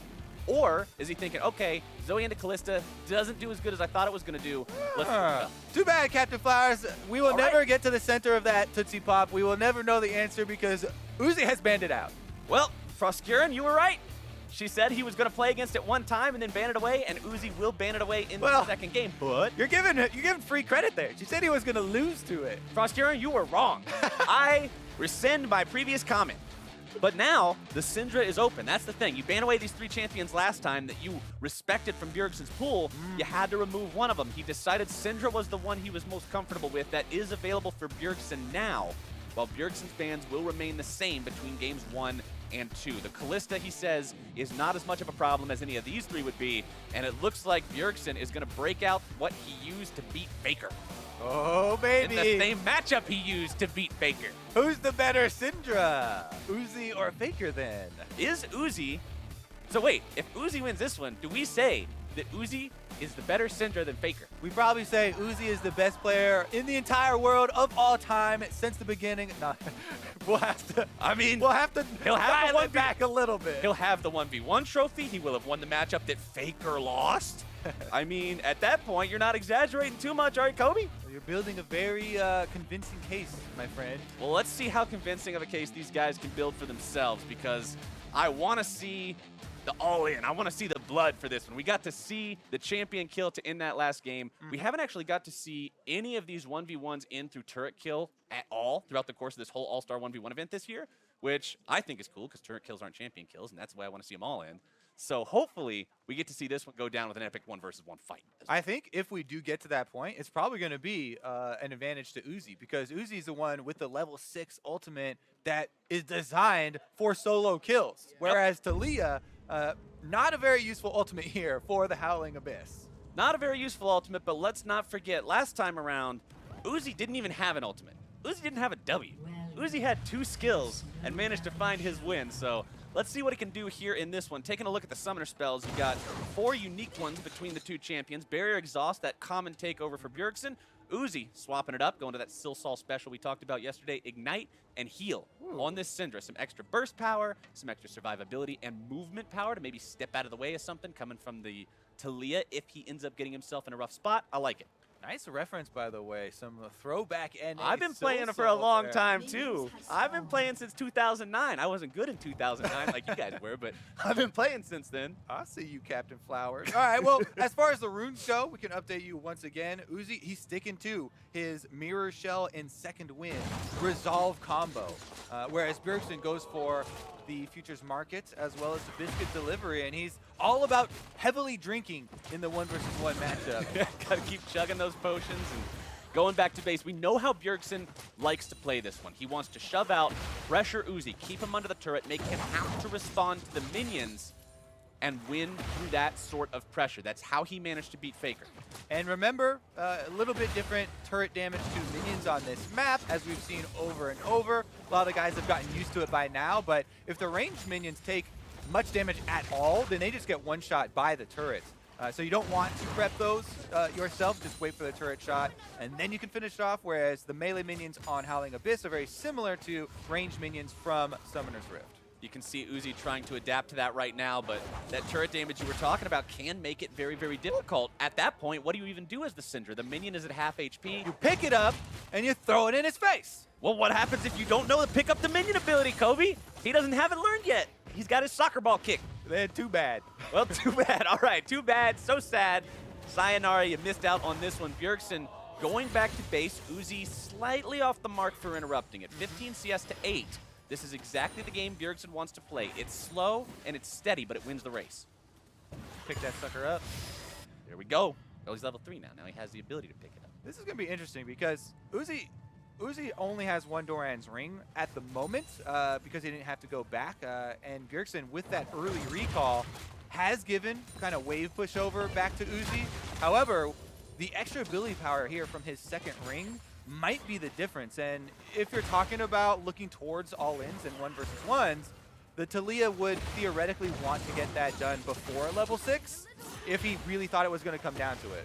Or is he thinking, okay, Zoey into Calista doesn't do as good as I thought it was going to do. Let's Too bad, Captain Flowers. We will never get to the center of that Tootsie Pop. We will never know the answer because Uzi has banned it out. Well, Froskuren, you were right. She said he was going to play against it one time and then ban it away, and Uzi will ban it away in the second game. But you're giving free credit there. She said he was going to lose to it. Froskuren, you were wrong. I rescind my previous comment. But now, the Syndra is open. That's the thing. You ban away these 3 champions last time that you respected from Bjergsen's pool. You had to remove one of them. He decided Syndra was the one he was most comfortable with. That is available for Bjergsen now, while Bjergsen's bans will remain the same between games 1 and 2. The Calista, he says, is not as much of a problem as any of these 3 would be, and it looks like Bjergsen is going to break out what he used to beat Faker. Oh, baby. In the same matchup he used to beat Faker. Who's the better Syndra? Uzi or Faker then? Is Uzi... So wait, if Uzi wins this one, do we say that Uzi is the better Syndra than Faker? We probably say Uzi is the best player in the entire world of all time since the beginning. No, we'll have to... we'll have to dial it back a little bit. He'll have the 1v1 trophy. He will have won the matchup that Faker lost. I mean, at that point, you're not exaggerating too much, are you, Kobe? You're building a very convincing case, my friend. Well, let's see how convincing of a case these guys can build for themselves, because I want to see the all-in. I want to see the blood for this one. We got to see the champion kill to end that last game. We haven't actually got to see any of these 1v1s in through turret kill at all throughout the course of this whole All-Star 1v1 event this year, which I think is cool because turret kills aren't champion kills, and that's why I want to see them all in. So hopefully we get to see this one go down with an epic 1v1 fight. I think if we do get to that point, it's probably going to be an advantage to Uzi because Uzi is the one with the level 6 ultimate that is designed for solo kills, whereas Talia, not a very useful ultimate here for the Howling Abyss. Not a very useful ultimate, but let's not forget, last time around, Uzi didn't even have an ultimate. Uzi didn't have a W. Uzi had 2 skills and managed to find his win, so let's see what he can do here in this one. Taking a look at the summoner spells, you got 4 unique ones between the 2 champions. Barrier Exhaust, that common takeover for Bjergsen. Woozi swapping it up, going to that Silsol special we talked about yesterday, Ignite and Heal on this Syndra. Some extra burst power, some extra survivability, and movement power to maybe step out of the way of something coming from the Talia if he ends up getting himself in a rough spot. I like it. Nice reference, by the way. Some throwback NA. I've been playing it for a long time, too. I've been playing since 2009. I wasn't good in 2009 like you guys were, but I've been playing since then. I see you, Captain Flowers. All right, well, as far as the runes go, we can update you once again. Woozi, he's sticking to his Mirror Shell in Second Wind Resolve combo, whereas Bjergsen goes for the Futures Market as well as the Biscuit Delivery, and he's all about heavily drinking in the 1-versus-1 matchup. Gotta keep chugging those potions and going back to base. We know how Bjergsen likes to play this one. He wants to shove out, pressure Woozi, keep him under the turret, make him have to respond to the minions, and win through that sort of pressure. That's how he managed to beat Faker. And remember, a little bit different turret damage to minions on this map, as we've seen over and over. A lot of guys have gotten used to it by now, but if the ranged minions take much damage at all, then they just get one-shot by the turrets. So you don't want to prep those yourself, just wait for the turret shot, and then you can finish it off, whereas the melee minions on Howling Abyss are very similar to ranged minions from Summoner's Rift. You can see Woozi trying to adapt to that right now, but that turret damage you were talking about can make it very, very difficult. At that point, what do you even do as the Syndra? The minion is at half HP. You pick it up, and you throw it in his face. Well, what happens if you don't know to pick up the minion ability, Kobe? He doesn't have it learned yet. He's got his soccer ball kick. Too bad. Well, too bad. All right, too bad. So sad. Sayonara, you missed out on this one. Bjergsen going back to base. Woozi slightly off the mark for interrupting it. 15 CS to 8. This is exactly the game Bjergsen wants to play. It's slow and it's steady, but it wins the race. Pick that sucker up. There we go. Oh, he's level 3 now. Now he has the ability to pick it up. This is going to be interesting because Woozi only has one Doran's ring at the moment because he didn't have to go back. And Bjergsen, with that early recall, has given kind of wave pushover back to Woozi. However, the extra ability power here from his second ring might be the difference. And if you're talking about looking towards all-ins and 1-versus-1s, the Talia would theoretically want to get that done before level 6 if he really thought it was going to come down to it.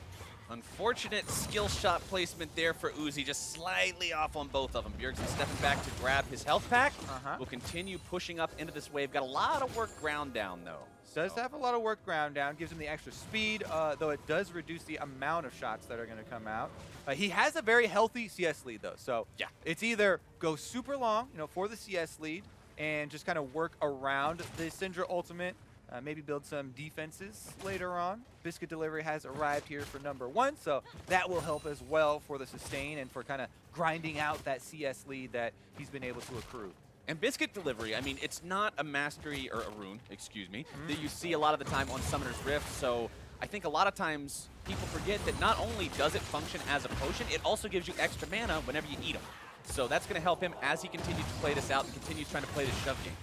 Unfortunate skill shot placement there for Woozi, just slightly off on both of them. Bjergsen stepping back to grab his health pack. Will continue pushing up into this wave. Got a lot of work ground down, though. Does have a lot of work ground down, gives him the extra speed, though it does reduce the amount of shots that are going to come out. He has a very healthy CS lead, though, so yeah, it's either go super long, for the CS lead and just kind of work around the Syndra ultimate, maybe build some defenses later on. Biscuit Delivery has arrived here for number 1, so that will help as well for the sustain and for kind of grinding out that CS lead that he's been able to accrue. And Biscuit Delivery, I mean, it's not a mastery, or a rune, excuse me, that you see a lot of the time on Summoner's Rift, so I think a lot of times people forget that not only does it function as a potion, it also gives you extra mana whenever you eat them. So that's going to help him as he continues to play this out and continues trying to play this shove game.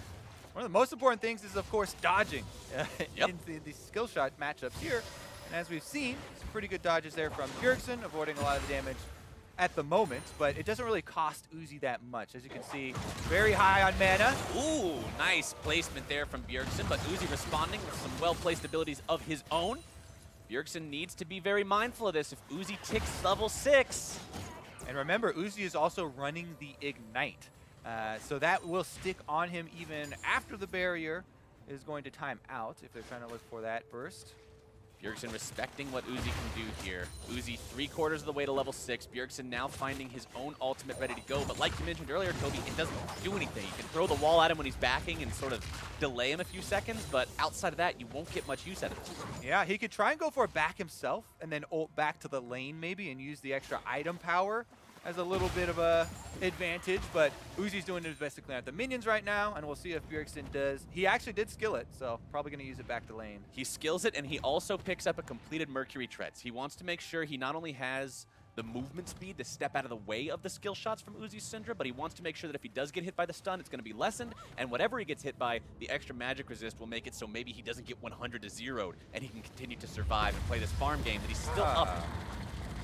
One of the most important things is, of course, dodging in the skill shot matchups here. And as we've seen, some pretty good dodges there from Bjergsen, avoiding a lot of the damage at the moment, but it doesn't really cost Woozi that much. As you can see, very high on mana. Ooh, nice placement there from Bjergsen, but Woozi responding with some well-placed abilities of his own. Bjergsen needs to be very mindful of this. If Woozi ticks level 6. And remember, Woozi is also running the Ignite. So that will stick on him even after the barrier is going to time out if they're trying to look for that burst. Bjergsen respecting what Woozi can do here. Woozi 3/4 of the way to level 6. Bjergsen now finding his own ultimate ready to go. But like you mentioned earlier, Toby, it doesn't do anything. You can throw the wall at him when he's backing and sort of delay him a few seconds, but outside of that, you won't get much use out of it. Yeah, he could try and go for a back himself and then ult back to the lane maybe and use the extra item power as a little bit of a advantage, but Woozi's doing his best to clean out the minions right now, and we'll see if Bjergsen does. He actually did skill it, so probably going to use it back to lane. He skills it, and he also picks up a completed Mercury Treads. He wants to make sure he not only has the movement speed to step out of the way of the skill shots from Woozi's Syndra, but he wants to make sure that if he does get hit by the stun, it's going to be lessened, and whatever he gets hit by, the extra magic resist will make it so maybe he doesn't get 100 to 0'd, and he can continue to survive and play this farm game that he's still up.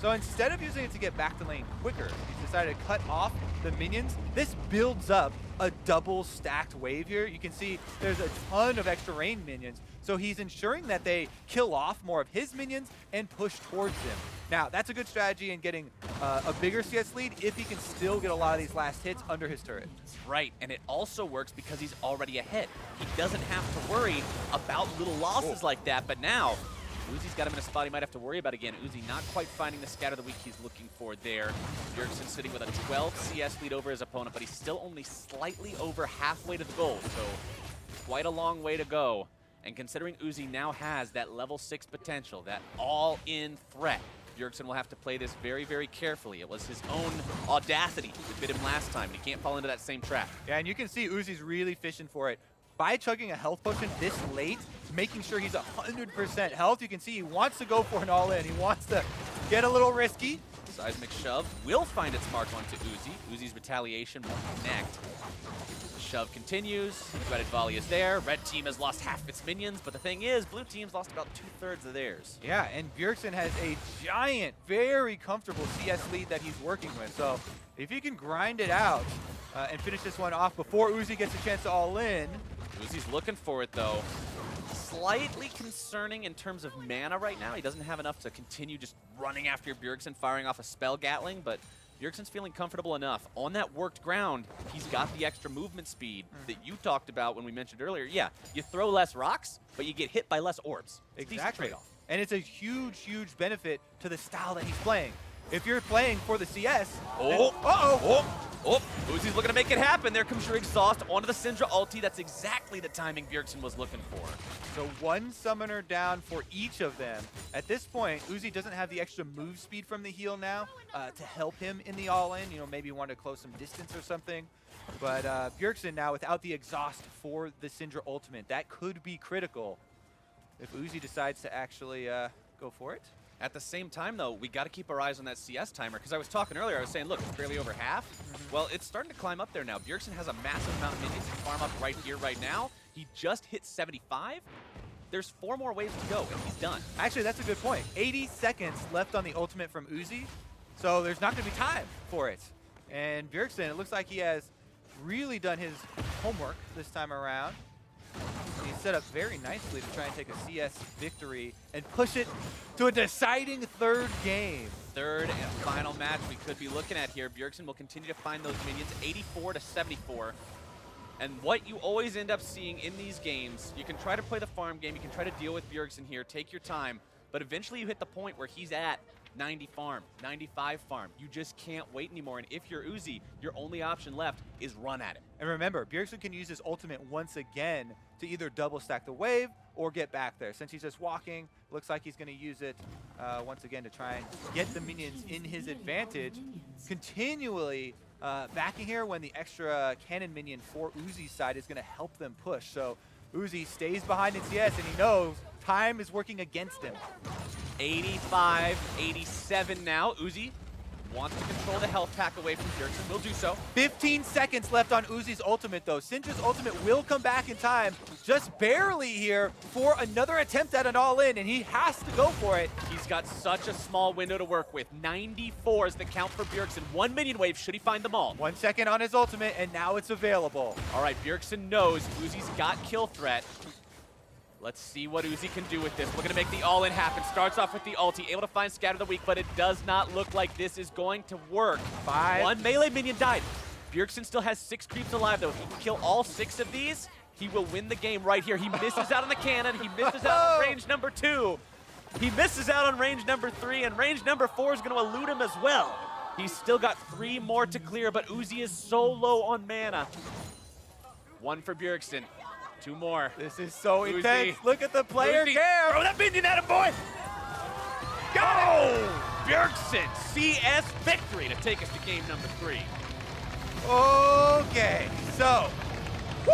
So instead of using it to get back to lane quicker, he's decided to cut off the minions. This builds up a double stacked wave here. You can see there's a ton of extra range minions. So he's ensuring that they kill off more of his minions and push towards him. Now, that's a good strategy in getting a bigger CS lead if he can still get a lot of these last hits under his turret. Right, and it also works because he's already ahead. He doesn't have to worry about little losses like that, but now Woozi's got him in a spot he might have to worry about again. Woozi not quite finding the scatter the week he's looking for there. Bjergsen sitting with a 12 CS lead over his opponent, but he's still only slightly over halfway to the goal, so quite a long way to go. And considering Woozi now has that level 6 potential, that all-in threat, Bjergsen will have to play this very, very carefully. It was his own audacity that bit him last time. He can't fall into that same trap. Yeah, and you can see Woozi's really fishing for it. By chugging a health potion this late, making sure he's 100% health, you can see he wants to go for an all-in. He wants to get a little risky. Seismic shove will find its mark onto Woozi. Woozi's retaliation will connect. The shove continues. Dreaded volley is there. Red team has lost half its minions, but the thing is, blue team's lost about 2/3 of theirs. Yeah, and Bjergsen has a giant, very comfortable CS lead that he's working with. So if he can grind it out and finish this one off before Woozi gets a chance to all in. Woozi's looking for it, though. Slightly concerning in terms of mana right now. He doesn't have enough to continue just running after Bjergsen, firing off a spell Gatling, but Bjergsen's feeling comfortable enough. On that worked ground, he's got the extra movement speed that you talked about when we mentioned earlier. Yeah, you throw less rocks, but you get hit by less orbs. It's Exactly. trade-off. And it's a huge, huge benefit to the style that he's playing. If you're playing for the CS... Woozi's looking to make it happen. There comes your exhaust onto the Syndra ulti. That's exactly the timing Bjergsen was looking for. So one summoner down for each of them. At this point, Woozi doesn't have the extra move speed from the heal now to help him in the all-in. You know, maybe want to close some distance or something. But Bjergsen now without the exhaust for the Syndra ultimate. That could be critical if Woozi decides to actually go for it. At the same time, though, we got to keep our eyes on that CS timer, because I was talking earlier, I was saying, look, it's barely over half. Well, it's starting to climb up there now. Bjergsen has a massive amount of minions to farm up right here, right now. He just hit 75. There's 4 more waves to go, and he's done. Actually, that's a good point. 80 seconds left on the ultimate from Woozi, so there's not going to be time for it. And Bjergsen, it looks like he has really done his homework this time around. He's set up very nicely to try and take a CS victory and push it to a deciding 3rd game. 3rd and final match we could be looking at here. Bjergsen will continue to find those minions, 84-74. And what you always end up seeing in these games, you can try to play the farm game, you can try to deal with Bjergsen here, take your time, but eventually you hit the point where he's at 90 farm, 95 farm. You just can't wait anymore. And if you're Woozi, your only option left is run at it. And remember, Bjergsen can use his ultimate once again to either double stack the wave or get back there. Since he's just walking, looks like he's going to use it once again to try and get the minions in his advantage. Continually backing here when the extra cannon minion for Woozi's side is going to help them push. So Woozi stays behind in CS and he knows time is working against him. 85-87 now. Woozi wants to control the health pack away from Bjergsen. Will do so. 15 seconds left on Uzi's ultimate, though. Syndra's ultimate will come back in time, just barely here, for another attempt at an all-in, and he has to go for it. He's got such a small window to work with. 94 is the count for Bjergsen. 1 minion wave should he find them all. 1 second on his ultimate, and now it's available. All right, Bjergsen knows Uzi's got kill threat. Let's see what Woozi can do with this. We're going to make the all-in happen. Starts off with the ulti, able to find Scatter of the Weak, but it does not look like this is going to work. 1 melee minion died. Bjergsen still has 6 creeps alive, though. If he can kill all 6 of these, he will win the game right here. He misses out on the cannon. He misses out on range number 2. He misses out on range number 3, and range number 4 is going to elude him as well. He's still got 3 more to clear, but Woozi is so low on mana. 1 for Bjergsen. 2 more. This is so Woozi. intense. Look at the player care. Throw that minion at him, boy. Got it. Bjergsen, CS victory to take us to game number 3. Okay, so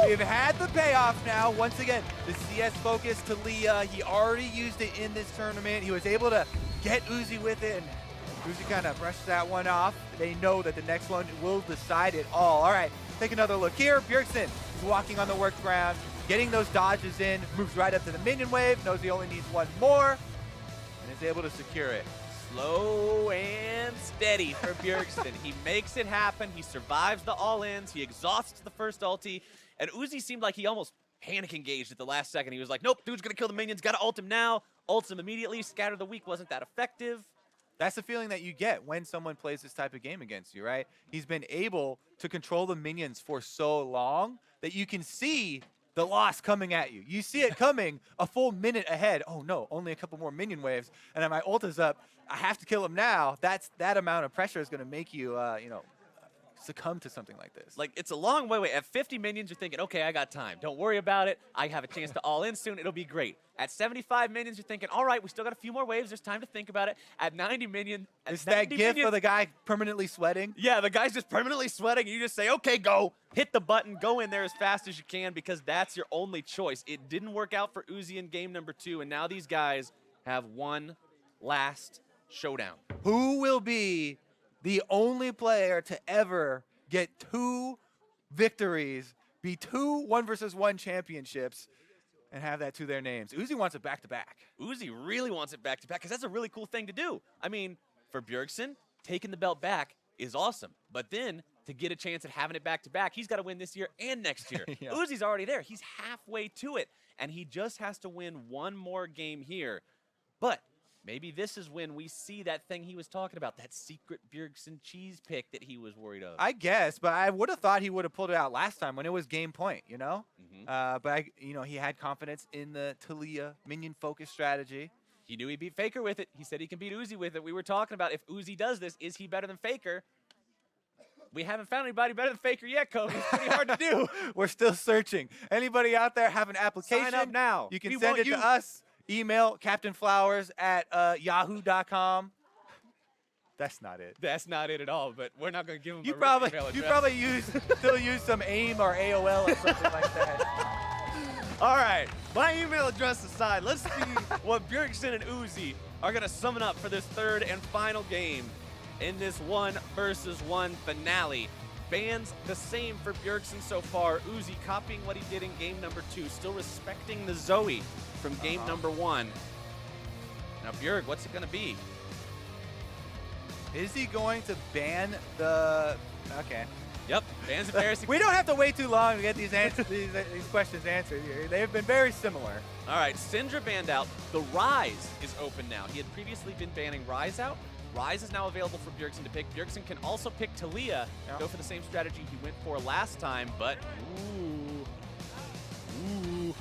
we've had the payoff now. Once again, the CS focus to Leah. He already used it in this tournament. He was able to get Woozi with it, and Woozi kind of brushed that one off. They know that the next one will decide it all. All right, take another look here. Bjergsen is walking on the work ground, getting those dodges in, moves right up to the minion wave, knows he only needs 1 more, and is able to secure it. Slow and steady for Bjergsen. He makes it happen. He survives the all-ins. He exhausts the first ulti. And Woozi seemed like he almost panic engaged at the last second. He was like, nope, dude's going to kill the minions. Got to ult him now. Ults him immediately. Scatter the weak wasn't that effective. That's the feeling that you get when someone plays this type of game against you, right? He's been able to control the minions for so long that you can see the loss coming at you. You see it coming a full minute ahead. Oh no, only a couple more minion waves, and then my ult is up. I have to kill him now. That amount of pressure is going to make you, succumb to something like this. Like, it's a long way away. At 50 minions, you're thinking, okay, I got time. Don't worry about it. I have a chance to all in soon. It'll be great. At 75 minions, you're thinking, all right, we still got a few more waves. There's time to think about it. At 90 minions, Is that gif of the guy permanently sweating? Yeah, the guy's just permanently sweating. You just say, okay, go. Hit the button. Go in there as fast as you can because that's your only choice. It didn't work out for Woozi in game number 2, and now these guys have one last showdown. Who will be the only player to ever get 2 victories, be 2 1-versus-1 championships, and have that to their names? Woozi wants it back-to-back. Woozi really wants it back-to-back because that's a really cool thing to do. I mean, for Bjergsen, taking the belt back is awesome. But then, to get a chance at having it back-to-back, he's got to win this year and next year. Yeah. Woozi's already there. He's halfway to it. And he just has to win one more game here. But maybe this is when we see that thing he was talking about, that secret Bjergsen cheese pick that he was worried of. I guess, but I would have thought he would have pulled it out last time when it was game point, you know? But he had confidence in the Talia minion-focused strategy. He knew he'd beat Faker with it. He said he can beat Woozi with it. We were talking about if Woozi does this, is he better than Faker? We haven't found anybody better than Faker yet, Kobe. It's pretty hard to do. We're still searching. Anybody out there have an application? Sign up now. You can We send want it you. to us. Email captainflowers@yahoo.com. That's not it. That's not it at all, but we're not going to give him You a probably email address. you probably still use some AIM or AOL or something like that. All right, my email address aside, let's see what Bjergsen and Woozi are going to summon up for this third and final game in this 1-versus-1 finale. Bans the same for Bjergsen so far. Woozi copying what he did in game number 2, still respecting the Zoey from game number 1. Now, Bjerg, what's it going to be? Is he going to ban the... Okay. Yep, bans embarrassing. We don't have to wait too long to get these answers, these questions answered here. They've been very similar. All right, Syndra banned out. The Rise is open now. He had previously been banning Rise out. Rise is now available for Bjergsen to pick. Bjergsen can also pick Talia, go for the same strategy he went for last time, but we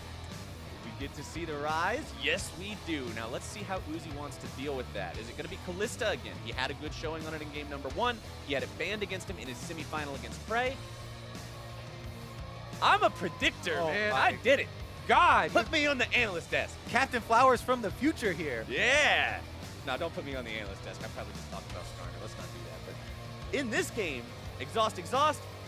get to see the Rise? Yes, we do. Now let's see how Woozi wants to deal with that. Is it going to be Calista again? He had a good showing on it in game number 1. He had it banned against him in his semifinal against Prey. I'm a predictor, man. I did it. God. Put me on the analyst desk. Captain Flowers from the future here. Yeah. No, don't put me on the analyst desk. I probably just talked about Starner. Let's not do that. But in this game, Exhaust,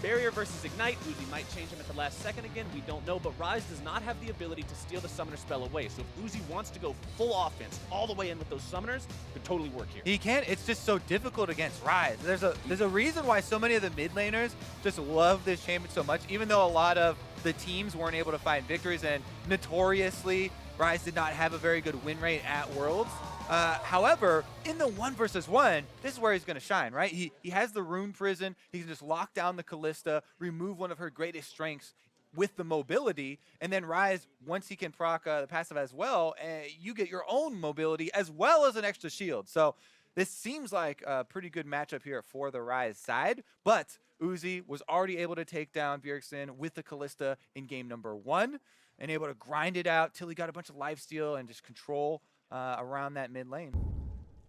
Barrier versus Ignite. Woozi might change him at the last second again. We don't know, but Rise does not have the ability to steal the summoner spell away. So if Woozi wants to go full offense all the way in with those summoners, it could totally work here. He can. It's just so difficult against Rise. There's a reason why so many of the mid laners just love this champion so much, even though a lot of the teams weren't able to find victories, and notoriously, Rise did not have a very good win rate at Worlds. However, in the 1-versus-1, this is where he's going to shine, right? He has the Rune Prison. He can just lock down the Calista, remove one of her greatest strengths with the mobility, and then Rise, once he can proc the passive as well, you get your own mobility as well as an extra shield. So this seems like a pretty good matchup here for the Rise side, but Woozi was already able to take down Bjergsen with the Calista in game number 1 and able to grind it out till he got a bunch of lifesteal and just control around that mid lane.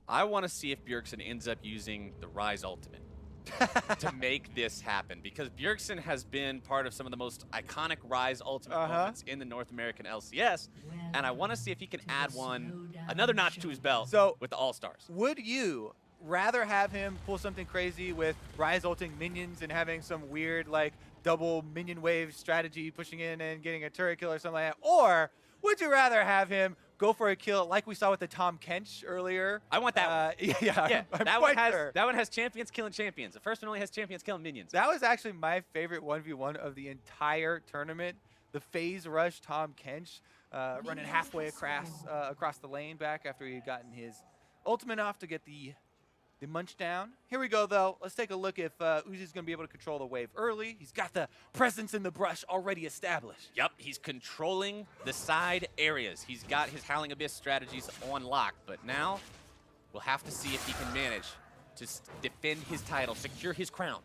I want to see if Bjergsen ends up using the Rise ultimate to make this happen, because Bjergsen has been part of some of the most iconic Rise ultimate moments in the North American LCS, and I want to see if he can add another notch to his belt with the All-Stars. Would you rather have him pull something crazy with Rise ulting minions and having some weird like double minion wave strategy, pushing in and getting a turret kill or something like that, or would you rather have him go for a kill like we saw with the Tom Kench earlier? I want that one. Yeah, that one has champions killing champions. The first one only has champions killing minions. That was actually my favorite 1v1 of the entire tournament. The phase rush Tom Kench running halfway across the lane back after he had gotten his ultimate off to get the munch down. Here we go, though. Let's take a look if Uzi's going to be able to control the wave early. He's got the presence in the brush already established. Yep, he's controlling the side areas. He's got his Howling Abyss strategies on lock, but now we'll have to see if he can manage to defend his title, secure his crown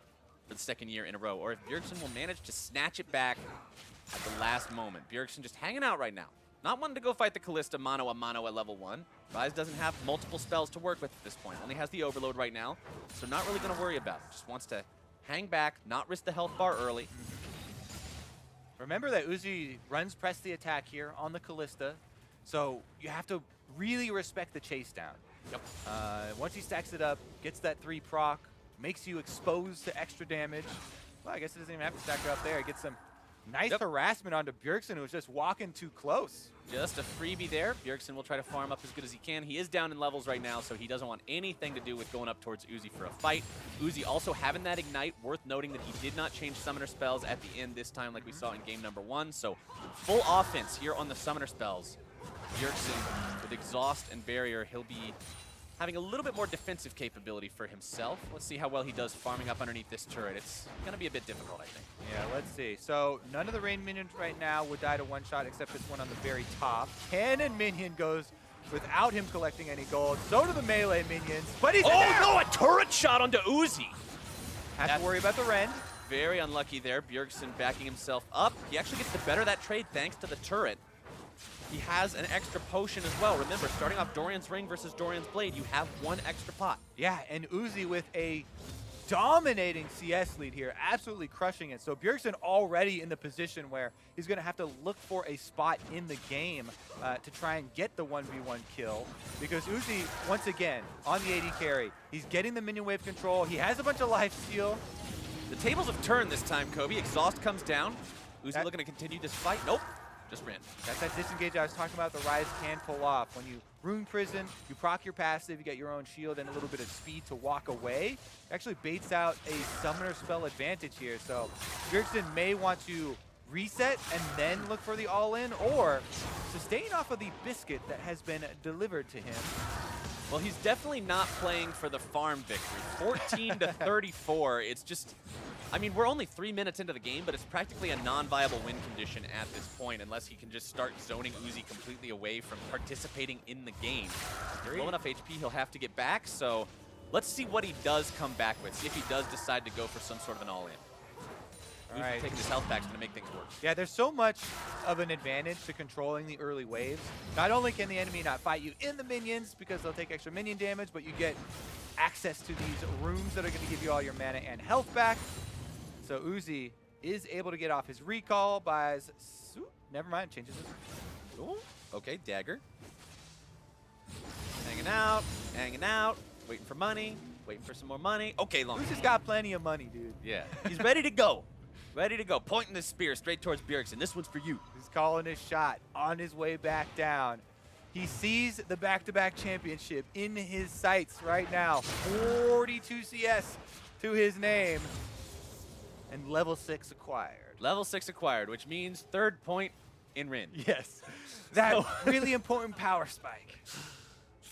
for the second year in a row, or if Bjergsen will manage to snatch it back at the last moment. Bjergsen just hanging out right now. Not wanting to go fight the Calista mano a mano at level 1. Rise doesn't have multiple spells to work with at this point. Only has the Overload right now, so not really going to worry about it. Just wants to hang back, not risk the health bar early. Remember that Uzi runs press the attack here on the Calista, so you have to really respect the chase down. Yep. Once he stacks it up, gets that 3 proc, makes you exposed to extra damage. Well, I guess it doesn't even have to stack it up there. It gets some nice harassment onto Bjergsen, who was just walking too close. Just a freebie there. Bjergsen will try to farm up as good as he can. He is down in levels right now, so he doesn't want anything to do with going up towards Uzi for a fight. Uzi also having that Ignite. Worth noting that he did not change summoner spells at the end this time like we saw in game number 1. So full offense here on the summoner spells. Bjergsen with Exhaust and Barrier, he'll be having a little bit more defensive capability for himself. Let's see how well he does farming up underneath this turret. It's going to be a bit difficult, I think. Yeah, let's see. So none of the rain minions right now would die to one shot except this one on the very top. Cannon minion goes without him collecting any gold. So do the melee minions. But he's in there! No, a turret shot onto Uzi. Have to worry about the rend. Very unlucky there. Bjergsen backing himself up. He actually gets the better of that trade thanks to the turret. He has an extra potion as well. Remember, starting off Dorian's Ring versus Dorian's Blade, you have 1 extra pot. Yeah, and Uzi with a dominating CS lead here, absolutely crushing it. So Bjergsen already in the position where he's going to have to look for a spot in the game to try and get the 1v1 kill. Because Uzi, once again, on the AD carry, he's getting the minion wave control. He has a bunch of lifesteal. The tables have turned this time, Kobe. Exhaust comes down. Uzi looking to continue this fight. Nope. Just ran. That's that disengage I was talking about. The Rise can pull off. When you Rune Prison, you proc your passive, you get your own shield and a little bit of speed to walk away. It actually baits out a summoner spell advantage here. So Bjergsen may want to reset and then look for the all-in, or sustain off of the biscuit that has been delivered to him. Well, he's definitely not playing for the farm victory. 14 to 34. It's just, I mean, we're only 3 minutes into the game, but it's practically a non-viable win condition at this point, unless he can just start zoning Uzi completely away from participating in the game. If low enough HP, he'll have to get back, so let's see what he does come back with. See if he does decide to go for some sort of an all-in. Uzi taking his health back is going to make things worse. Yeah, there's so much of an advantage to controlling the early waves. Not only can the enemy not fight you in the minions because they'll take extra minion damage, but you get access to these rooms that are going to give you all your mana and health back. So Uzi is able to get off his recall, buys... Never mind, changes his... Ooh, okay, dagger. Hanging out, waiting for money, waiting for some more money. Okay, long. Uzi's got plenty of money, dude. Yeah, he's ready to go. Ready to go. Pointing the spear straight towards Bjergsen. This one's for you. He's calling his shot on his way back down. He sees the back-to-back championship in his sights right now. 42 CS to his name. And level 6 acquired. Level 6 acquired, which means 3rd point in Rin. Yes. That really important power spike.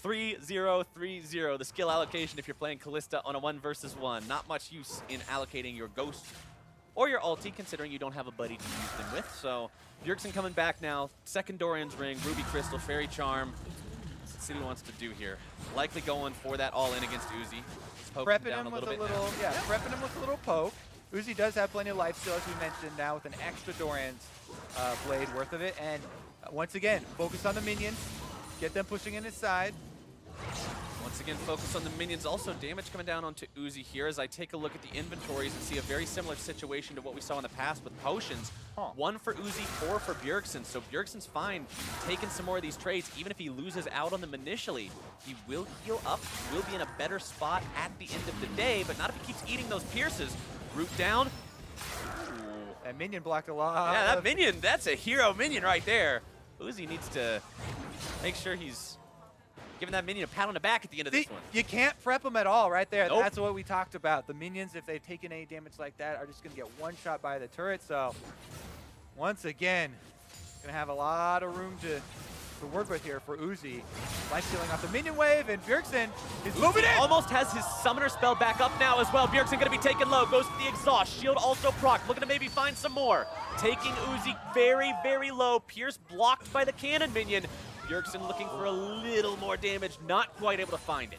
3-0-3-0, the skill allocation if you're playing Calista on a 1 versus 1. Not much use in allocating your Ghost or your ulti, considering you don't have a buddy to use them with. So Bjergsen coming back now. 2nd Dorian's Ring, Ruby Crystal, Fairy Charm. What's the City wants to do here? Likely going for that all-in against Uzi. Prepping him with a little, prepping him with a little poke. Uzi does have plenty of life steal, as we mentioned, now with an extra Dorian's Blade worth of it. And once again, focus on the minions. Get them pushing in his side. Once again, focus on the minions. Also, damage coming down onto Uzi here as I take a look at the inventories and see a very similar situation to what we saw in the past with potions. 1 for Uzi, 4 for Bjergsen. So Bjergsen's fine taking some more of these trades. Even if he loses out on them initially, he will heal up. He will be in a better spot at the end of the day, but not if he keeps eating those pierces. Root down. Ooh. That minion blocked a lot. Yeah, that minion, that's a hero minion right there. Uzi needs to make sure he's giving that minion a pat on the back at the end of this one. You can't prep them at all right there. Nope. That's what we talked about. The minions, if they've taken any damage like that, are just going to get one shot by the turret. So once again, going to have a lot of room to to work with here for Woozi. Life stealing off the minion wave, and Bjergsen is moving in. Almost has his summoner spell back up now as well. Bjergsen gonna be taken low, goes for the exhaust. Shield also proc, looking to maybe find some more. Taking Woozi very, very low. Pierce blocked by the cannon minion. Bjergsen looking for a little more damage, not quite able to find it.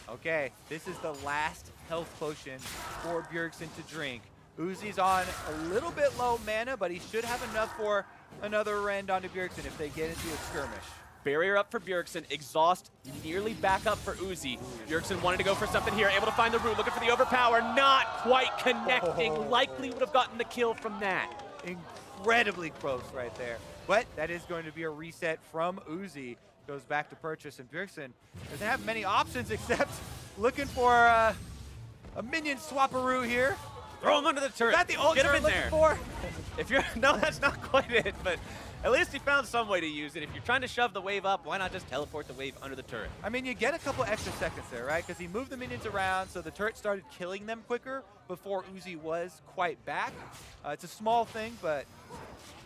Okay, this is the last health potion for Bjergsen to drink. Woozi's on a little bit low mana, but he should have enough for another rend onto Bjergsen if they get into a skirmish. Barrier up for Bjergsen, exhaust nearly back up for Woozi. Bjergsen wanted to go for something here, able to find the root, looking for the overpower, not quite connecting. Likely would have gotten the kill from that. Incredibly close right there. But that is going to be a reset from Woozi. Goes back to purchase, and Bjergsen doesn't have many options except looking for a minion swapperoo here. Throw him under the turret. Is that the ult Get him you're in looking there. for? If you're no, that's not quite it, but at least he found some way to use it. If you're trying to shove the wave up, why not just teleport the wave under the turret? I mean, you get a couple extra seconds there, right? Because he moved the minions around, so the turret started killing them quicker before Woozi was quite back. It's a small thing, but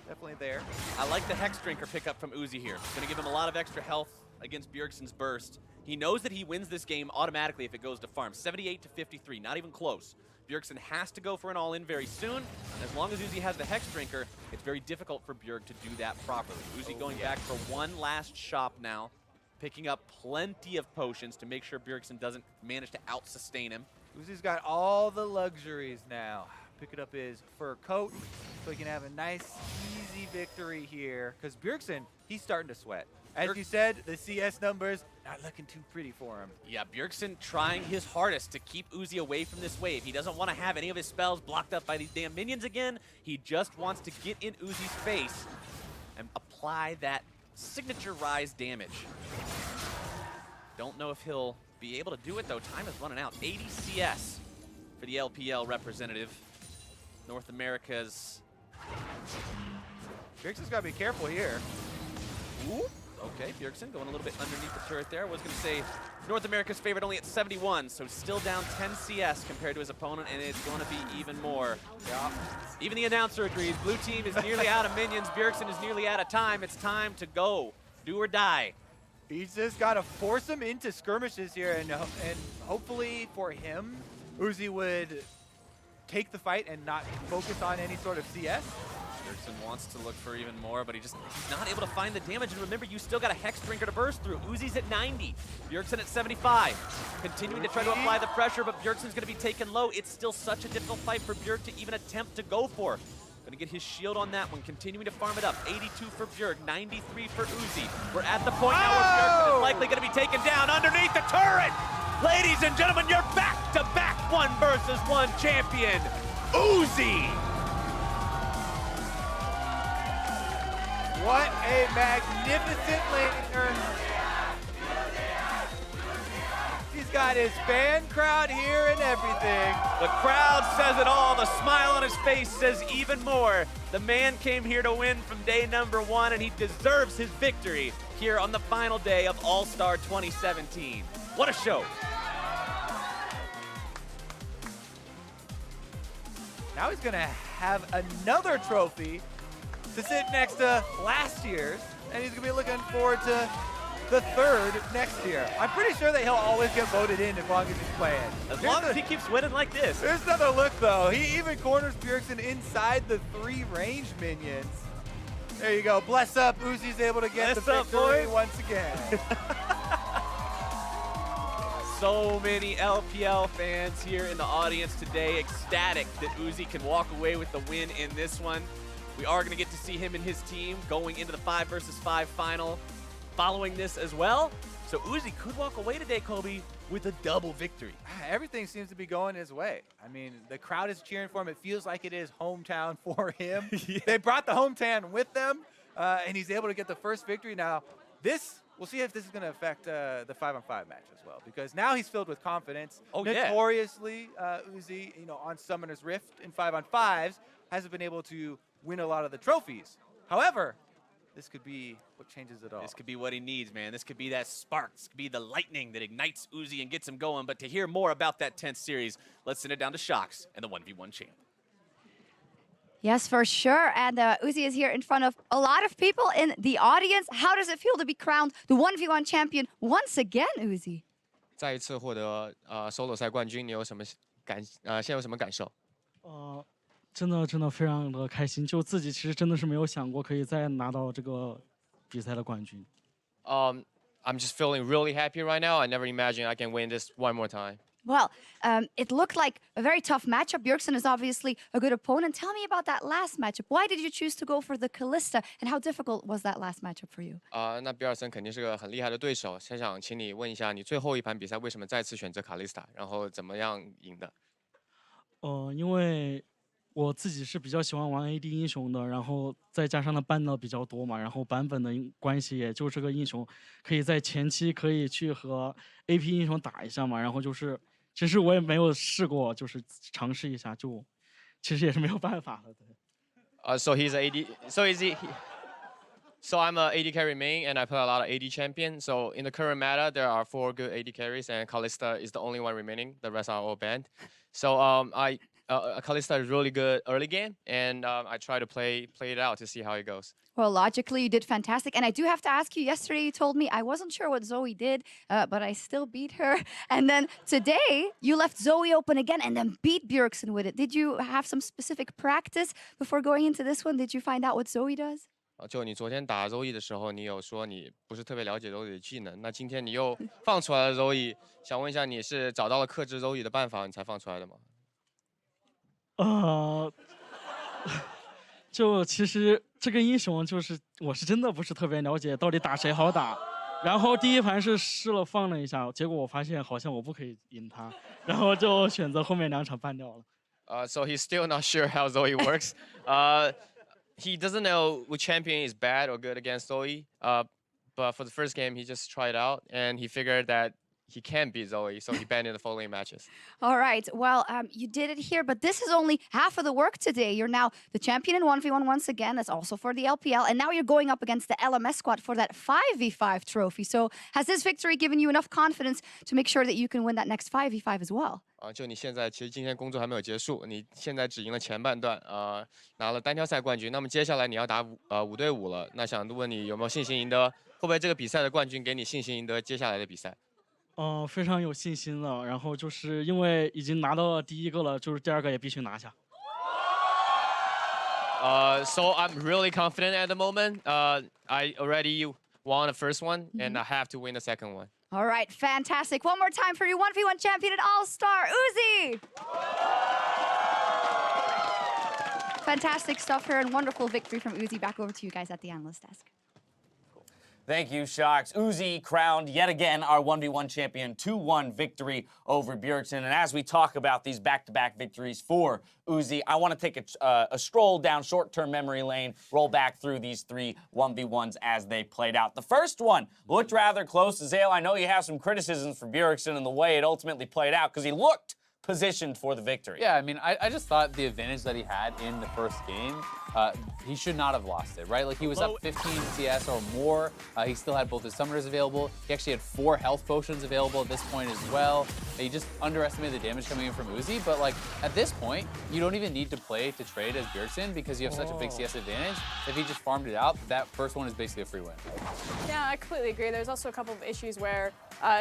definitely there. I like the Hex Drinker pickup from Woozi here. It's going to give him a lot of extra health against Bjergsen's burst. He knows that he wins this game automatically if it goes to farm. 78 to 53, not even close. Bjergsen has to go for an all-in very soon, and as long as Woozi has the Hex Drinker, it's very difficult for Bjerg to do that properly. Woozi going back for one last shop now, picking up plenty of potions to make sure Bjergsen doesn't manage to out-sustain him. Woozi's got all the luxuries now. Picking up his fur coat so he can have a nice, easy victory here. Because Bjergsen, he's starting to sweat. As you said, the CS numbers not looking too pretty for him. Yeah, Bjergsen trying his hardest to keep Woozi away from this wave. He doesn't want to have any of his spells blocked up by these damn minions again. He just wants to get in Woozi's face and apply that signature rise damage. Don't know if he'll be able to do it, though. Time is running out. 80 CS for the LPL representative. North America's... Bjergsen's got to be careful here. Ooh. Okay, Bjergsen going a little bit underneath the turret there. I was going to say North America's favorite only at 71, so still down 10 CS compared to his opponent, and it's going to be even more. Yeah. Even the announcer agrees. Blue team is nearly out of minions. Bjergsen is nearly out of time. It's time to go. Do or die. He's just got to force him into skirmishes here, and hopefully for him, Woozi would take the fight and not focus on any sort of CS. Pearson wants to look for even more, but he's not able to find the damage. And remember, you still got a Hex Drinker to burst through. Woozi's at 90. Bjergsen at 75. Continuing to try to apply the pressure, but Bjergsen's going to be taken low. It's still such a difficult fight for Bjerg to even attempt to go for. Going to get his shield on that one, continuing to farm it up. 82 for Bjerg, 93 for Woozi. We're at the point now where Bjergsen is likely going to be taken down underneath the turret. Ladies and gentlemen, your back-to-back 1 versus 1 champion, Woozi. What a magnificent laner. He's got his fan crowd here and everything. The crowd says it all. The smile on his face says even more. The man came here to win from day number 1, and he deserves his victory here on the final day of All-Star 2017. What a show. Now he's going to have another trophy to sit next to last year's, and he's going to be looking forward to the 3rd next year. I'm pretty sure that he'll always get voted in as long as he's playing. As long as he keeps winning like this. There's another look, though. He even corners Bjergsen inside the 3 ranged minions. There you go. Bless up. Woozi's able to get the victory once again. So many LPL fans here in the audience today, ecstatic that Woozi can walk away with the win in this one. We are going to get to see him and his team going into the 5 versus 5 final following this as well. So Woozi could walk away today, Kobe, with a double victory. Everything seems to be going his way. I mean, the crowd is cheering for him. It feels like it is hometown for him. Yeah. They brought the hometown with them, and he's able to get the first victory. Now, we'll see if this is going to affect the 5-on-5 match as well, because now he's filled with confidence. Oh, Notoriously, Woozi, on Summoner's Rift in 5-on-5s, hasn't been able to win a lot of the trophies. However, this could be what changes it all. This could be what he needs, man. This could be that spark. This could be the lightning that ignites Woozi and gets him going. But to hear more about that 10th series, let's send it down to Shox and the 1v1 champ. Yes, for sure. And Uzi is here in front of a lot of people in the audience. How does it feel to be crowned the 1v1 champion once again, Uzi? 再一次获得solo 赛冠军，你有什么现在有什么感受？真的非常的开心，就自己其实真的是没有想过可以再拿到这个比赛的冠军。I'm just feeling really happy right now. I never imagined I can win this one more time. Well, it looked like a very tough matchup. Bjergsen is obviously a good opponent. Tell me about that last matchup. Why did you choose to go for the Calista, and how difficult was that last matchup for you? 那比尔森肯定是个很厉害的对手。想请你问一下，你最后一盘比赛为什么再次选择卡丽斯塔，然后怎么样赢的？因为我自己是比较喜欢玩 AD 英雄的，然后再加上呢ban的比较多嘛，然后版本的关系，也就这个英雄可以在前期可以去和 AP 英雄打一下嘛，然后就是其实我也没有试过，就是尝试一下，就其实也是没有办法的。对。So he's AD. So is he? So I'm a AD carry main, and I play a lot of AD champion. So in the current meta, there are 4 good AD carries, and Calista is the only one remaining. The rest are all banned. So Calista is really good early game, and I try to play it out to see how it goes. Well, logically, you did fantastic. And I do have to ask you, yesterday you told me I wasn't sure what Zoey did, but I still beat her. And then today, you left Zoey open again and then beat Bjergsen with it. Did you have some specific practice before going into this one? Did you find out what Zoey does? 就你昨天打Zoey的时候，你有说你不是特别了解Zoey的技能，那今天你又放出来了Zoey，想问一下你是找到了克制Zoey的办法，你才放出来的吗？就其实这个英雄就是我是真的不是特别了解到底打谁好打，然后第一盘是试了放了一下，结果我发现好像我不可以赢他，然后就选择后面2场ban掉了。So he's still not sure how Zoey works. He doesn't know which champion is bad or good against Zoey. But for the first game, he just tried out and he figured that he can beat Zoey, so he banned in the following matches. All right. Well, you did it here, but this is only half of the work today. You're now the champion in 1v1 once again. That's also for the LPL. And now you're going up against the LMS squad for that 5v5 trophy. So has this victory given you enough confidence to make sure that you can win that next 5v5 as well? 就你现在其实今天工作还没有结束，你现在只赢了前半段，拿了单挑赛冠军。那么接下来你要打5对5了，那想问你有没有信心赢得？会不会这个比赛的冠军给你信心赢得接下来的比赛？非常有信心了。然后就是因为已经拿到了第1个了，就是第2个也必须拿下。So I'm really confident at the moment. I already won the first one, and I have to win the second one. All right, fantastic. One more time for your 1v1 champion and all-star, Uzi! Fantastic stuff here and wonderful victory from Uzi. Back over to you guys at the analyst desk. Thank you, Shocks. Uzi crowned yet again our 1v1 champion, 2-1 victory over Bjergsen. And as we talk about these back-to-back victories for Uzi, I want to take a stroll down short-term memory lane, roll back through these 3 1v1s as they played out. The first one looked rather close. Zale, I know you have some criticisms for Bjergsen and the way it ultimately played out because he looked positioned for the victory. Yeah, I mean, I just thought the advantage that he had in the first game, he should not have lost it, right? Like, he was up 15 CS or more. He still had both his summoners available. He actually had 4 health potions available at this point as well. He just underestimated the damage coming in from Uzi, but, like, at this point, you don't even need to play to trade as Bjergsen because you have such a big CS advantage. If he just farmed it out, that first one is basically a free win. Yeah, I completely agree. There's also a couple of issues where,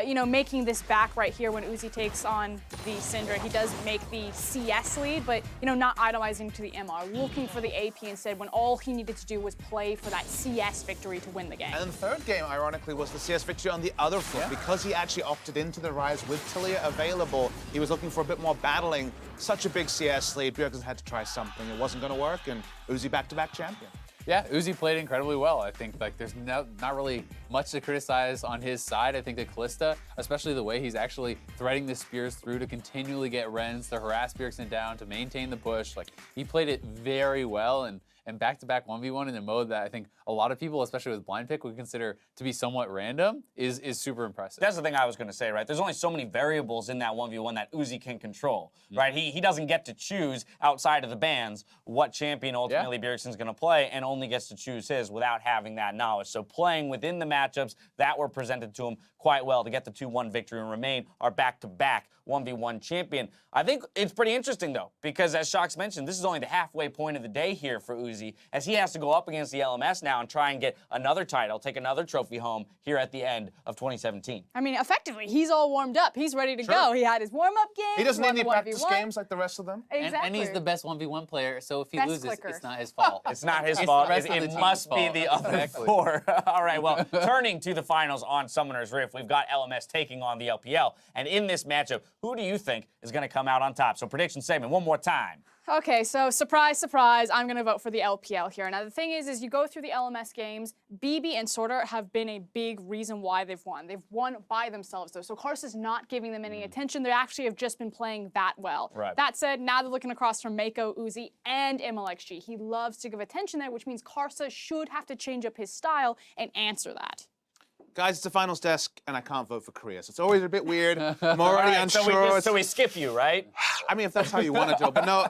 you know, making this back right here when Uzi takes on the Syndra, he does make the CS lead, but, you know, not itemizing to the MR, looking for the AP instead when all he needed to do was play for that CS victory to win the game. And then the third game, ironically, was the CS victory on the other foot. Because he actually opted into the Rise with Talia available, he was looking for a bit more battling. Such a big CS lead, Bjergsen had to try something. It wasn't going to work, and Uzi back-to-back champion. Yeah, Uzi played incredibly well. I think like there's not really much to criticize on his side. I think that Calista, especially the way he's actually threading the spears through to continually get Rens, to harass Bjergsen down, to maintain the push, like he played it very well. And and back-to-back 1v1 in a mode that I think a lot of people, especially with blind pick, would consider to be somewhat random is super impressive. That's the thing I was going to say, right? There's only so many variables in that 1v1 that Woozi can control, right? He doesn't get to choose outside of the bans what champion ultimately Bjergsen's going to play, and only gets to choose his without having that knowledge. So playing within the matchups that were presented to him quite well to get the 2-1 victory and remain our back-to-back 1v1 champion. I think it's pretty interesting, though, because as Shox mentioned, this is only the halfway point of the day here for Woozi, as he has to go up against the LMS now and try and get another title, take another trophy home here at the end of 2017. I mean, effectively, he's all warmed up. He's ready to go. He had his warm-up game. He doesn't need any practice 1v1. games like the rest of them. Exactly. And he's the best 1v1 player, so if he Best loses, clicker. it's not his fault. It's not his fault. the rest of the It team's must be fault. the other Exactly. four. All right, well, turning to the finals on Summoner's Rift, we've got LMS taking on the LPL. And in this matchup, who do you think is going to come out on top? So prediction segment one more time. Okay, so surprise, surprise, I'm going to vote for the LPL here. Now, the thing is you go through the LMS games, BB and Sorter have been a big reason why they've won. They've won by themselves, though, so Karsa's not giving them any attention. They actually have just been playing that well. Right. That said, now they're looking across from Mako, Uzi, and MLXG. He loves to give attention there, which means Karsa should have to change up his style and answer that. Guys, it's a finals desk, and I can't vote for Korea, so it's always a bit weird. I'm already unsure. So we skip you, right? I mean, if that's how you want to do it. But no,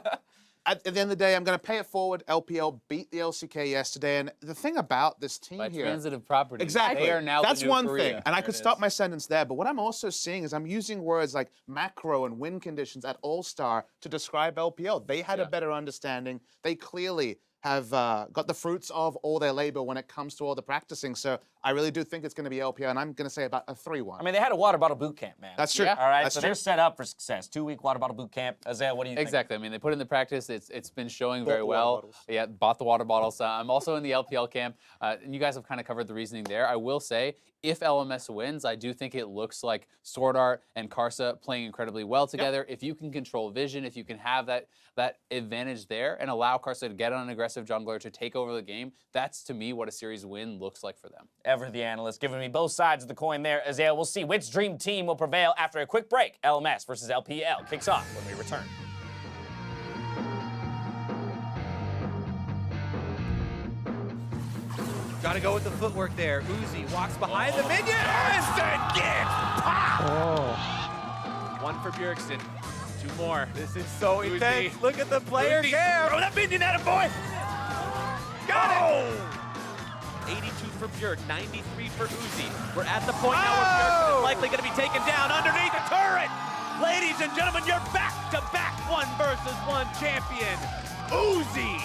at the end of the day, I'm going to pay it forward. LPL beat the LCK yesterday, and the thing about this team By here... transitive property. Exactly. They are now That's the new one Korea. thing, and I There could it stop is. my sentence there, but what I'm also seeing is I'm using words like macro and win conditions at All-Star to describe LPL. They had a better understanding. They clearly have got the fruits of all their labor when it comes to all the practicing. So I really do think it's going to be LPL, and I'm going to say about a 3-1. I mean, they had a water bottle boot camp, man. That's true. All right, That's so true. they're set up for success. 2-week water bottle boot camp. Isaiah, what do you think? Exactly. I mean, they put in the practice. It's been showing Bought very the water well. bottles. Yeah, bought the water bottles. I'm also in the LPL camp, and you guys have kind of covered the reasoning there. I will say, if LMS wins, I do think it looks like Sword Art and Karsa playing incredibly well together. If you can control vision, if you can have that advantage there and allow Karsa to get on an aggressive jungler to take over the game, that's to me what a series win looks like for them. Ever the analyst giving me both sides of the coin there. Isaiah, we'll see which dream team will prevail after a quick break. LMS versus LPL kicks off when we return. Gotta go with the footwork there. Uzi walks behind the minion. Instant gift! Pop! One for Bjergsen. Two more. This is so Uzi. intense. Look at the player Uzi. cam. Throw that minion at him, boy! Got it! 82 for Bjerg, 93 for Uzi. We're at the point now where Bjergsen is likely going to be taken down underneath the turret. Ladies and gentlemen, your back-to-back 1 versus 1 champion, Uzi.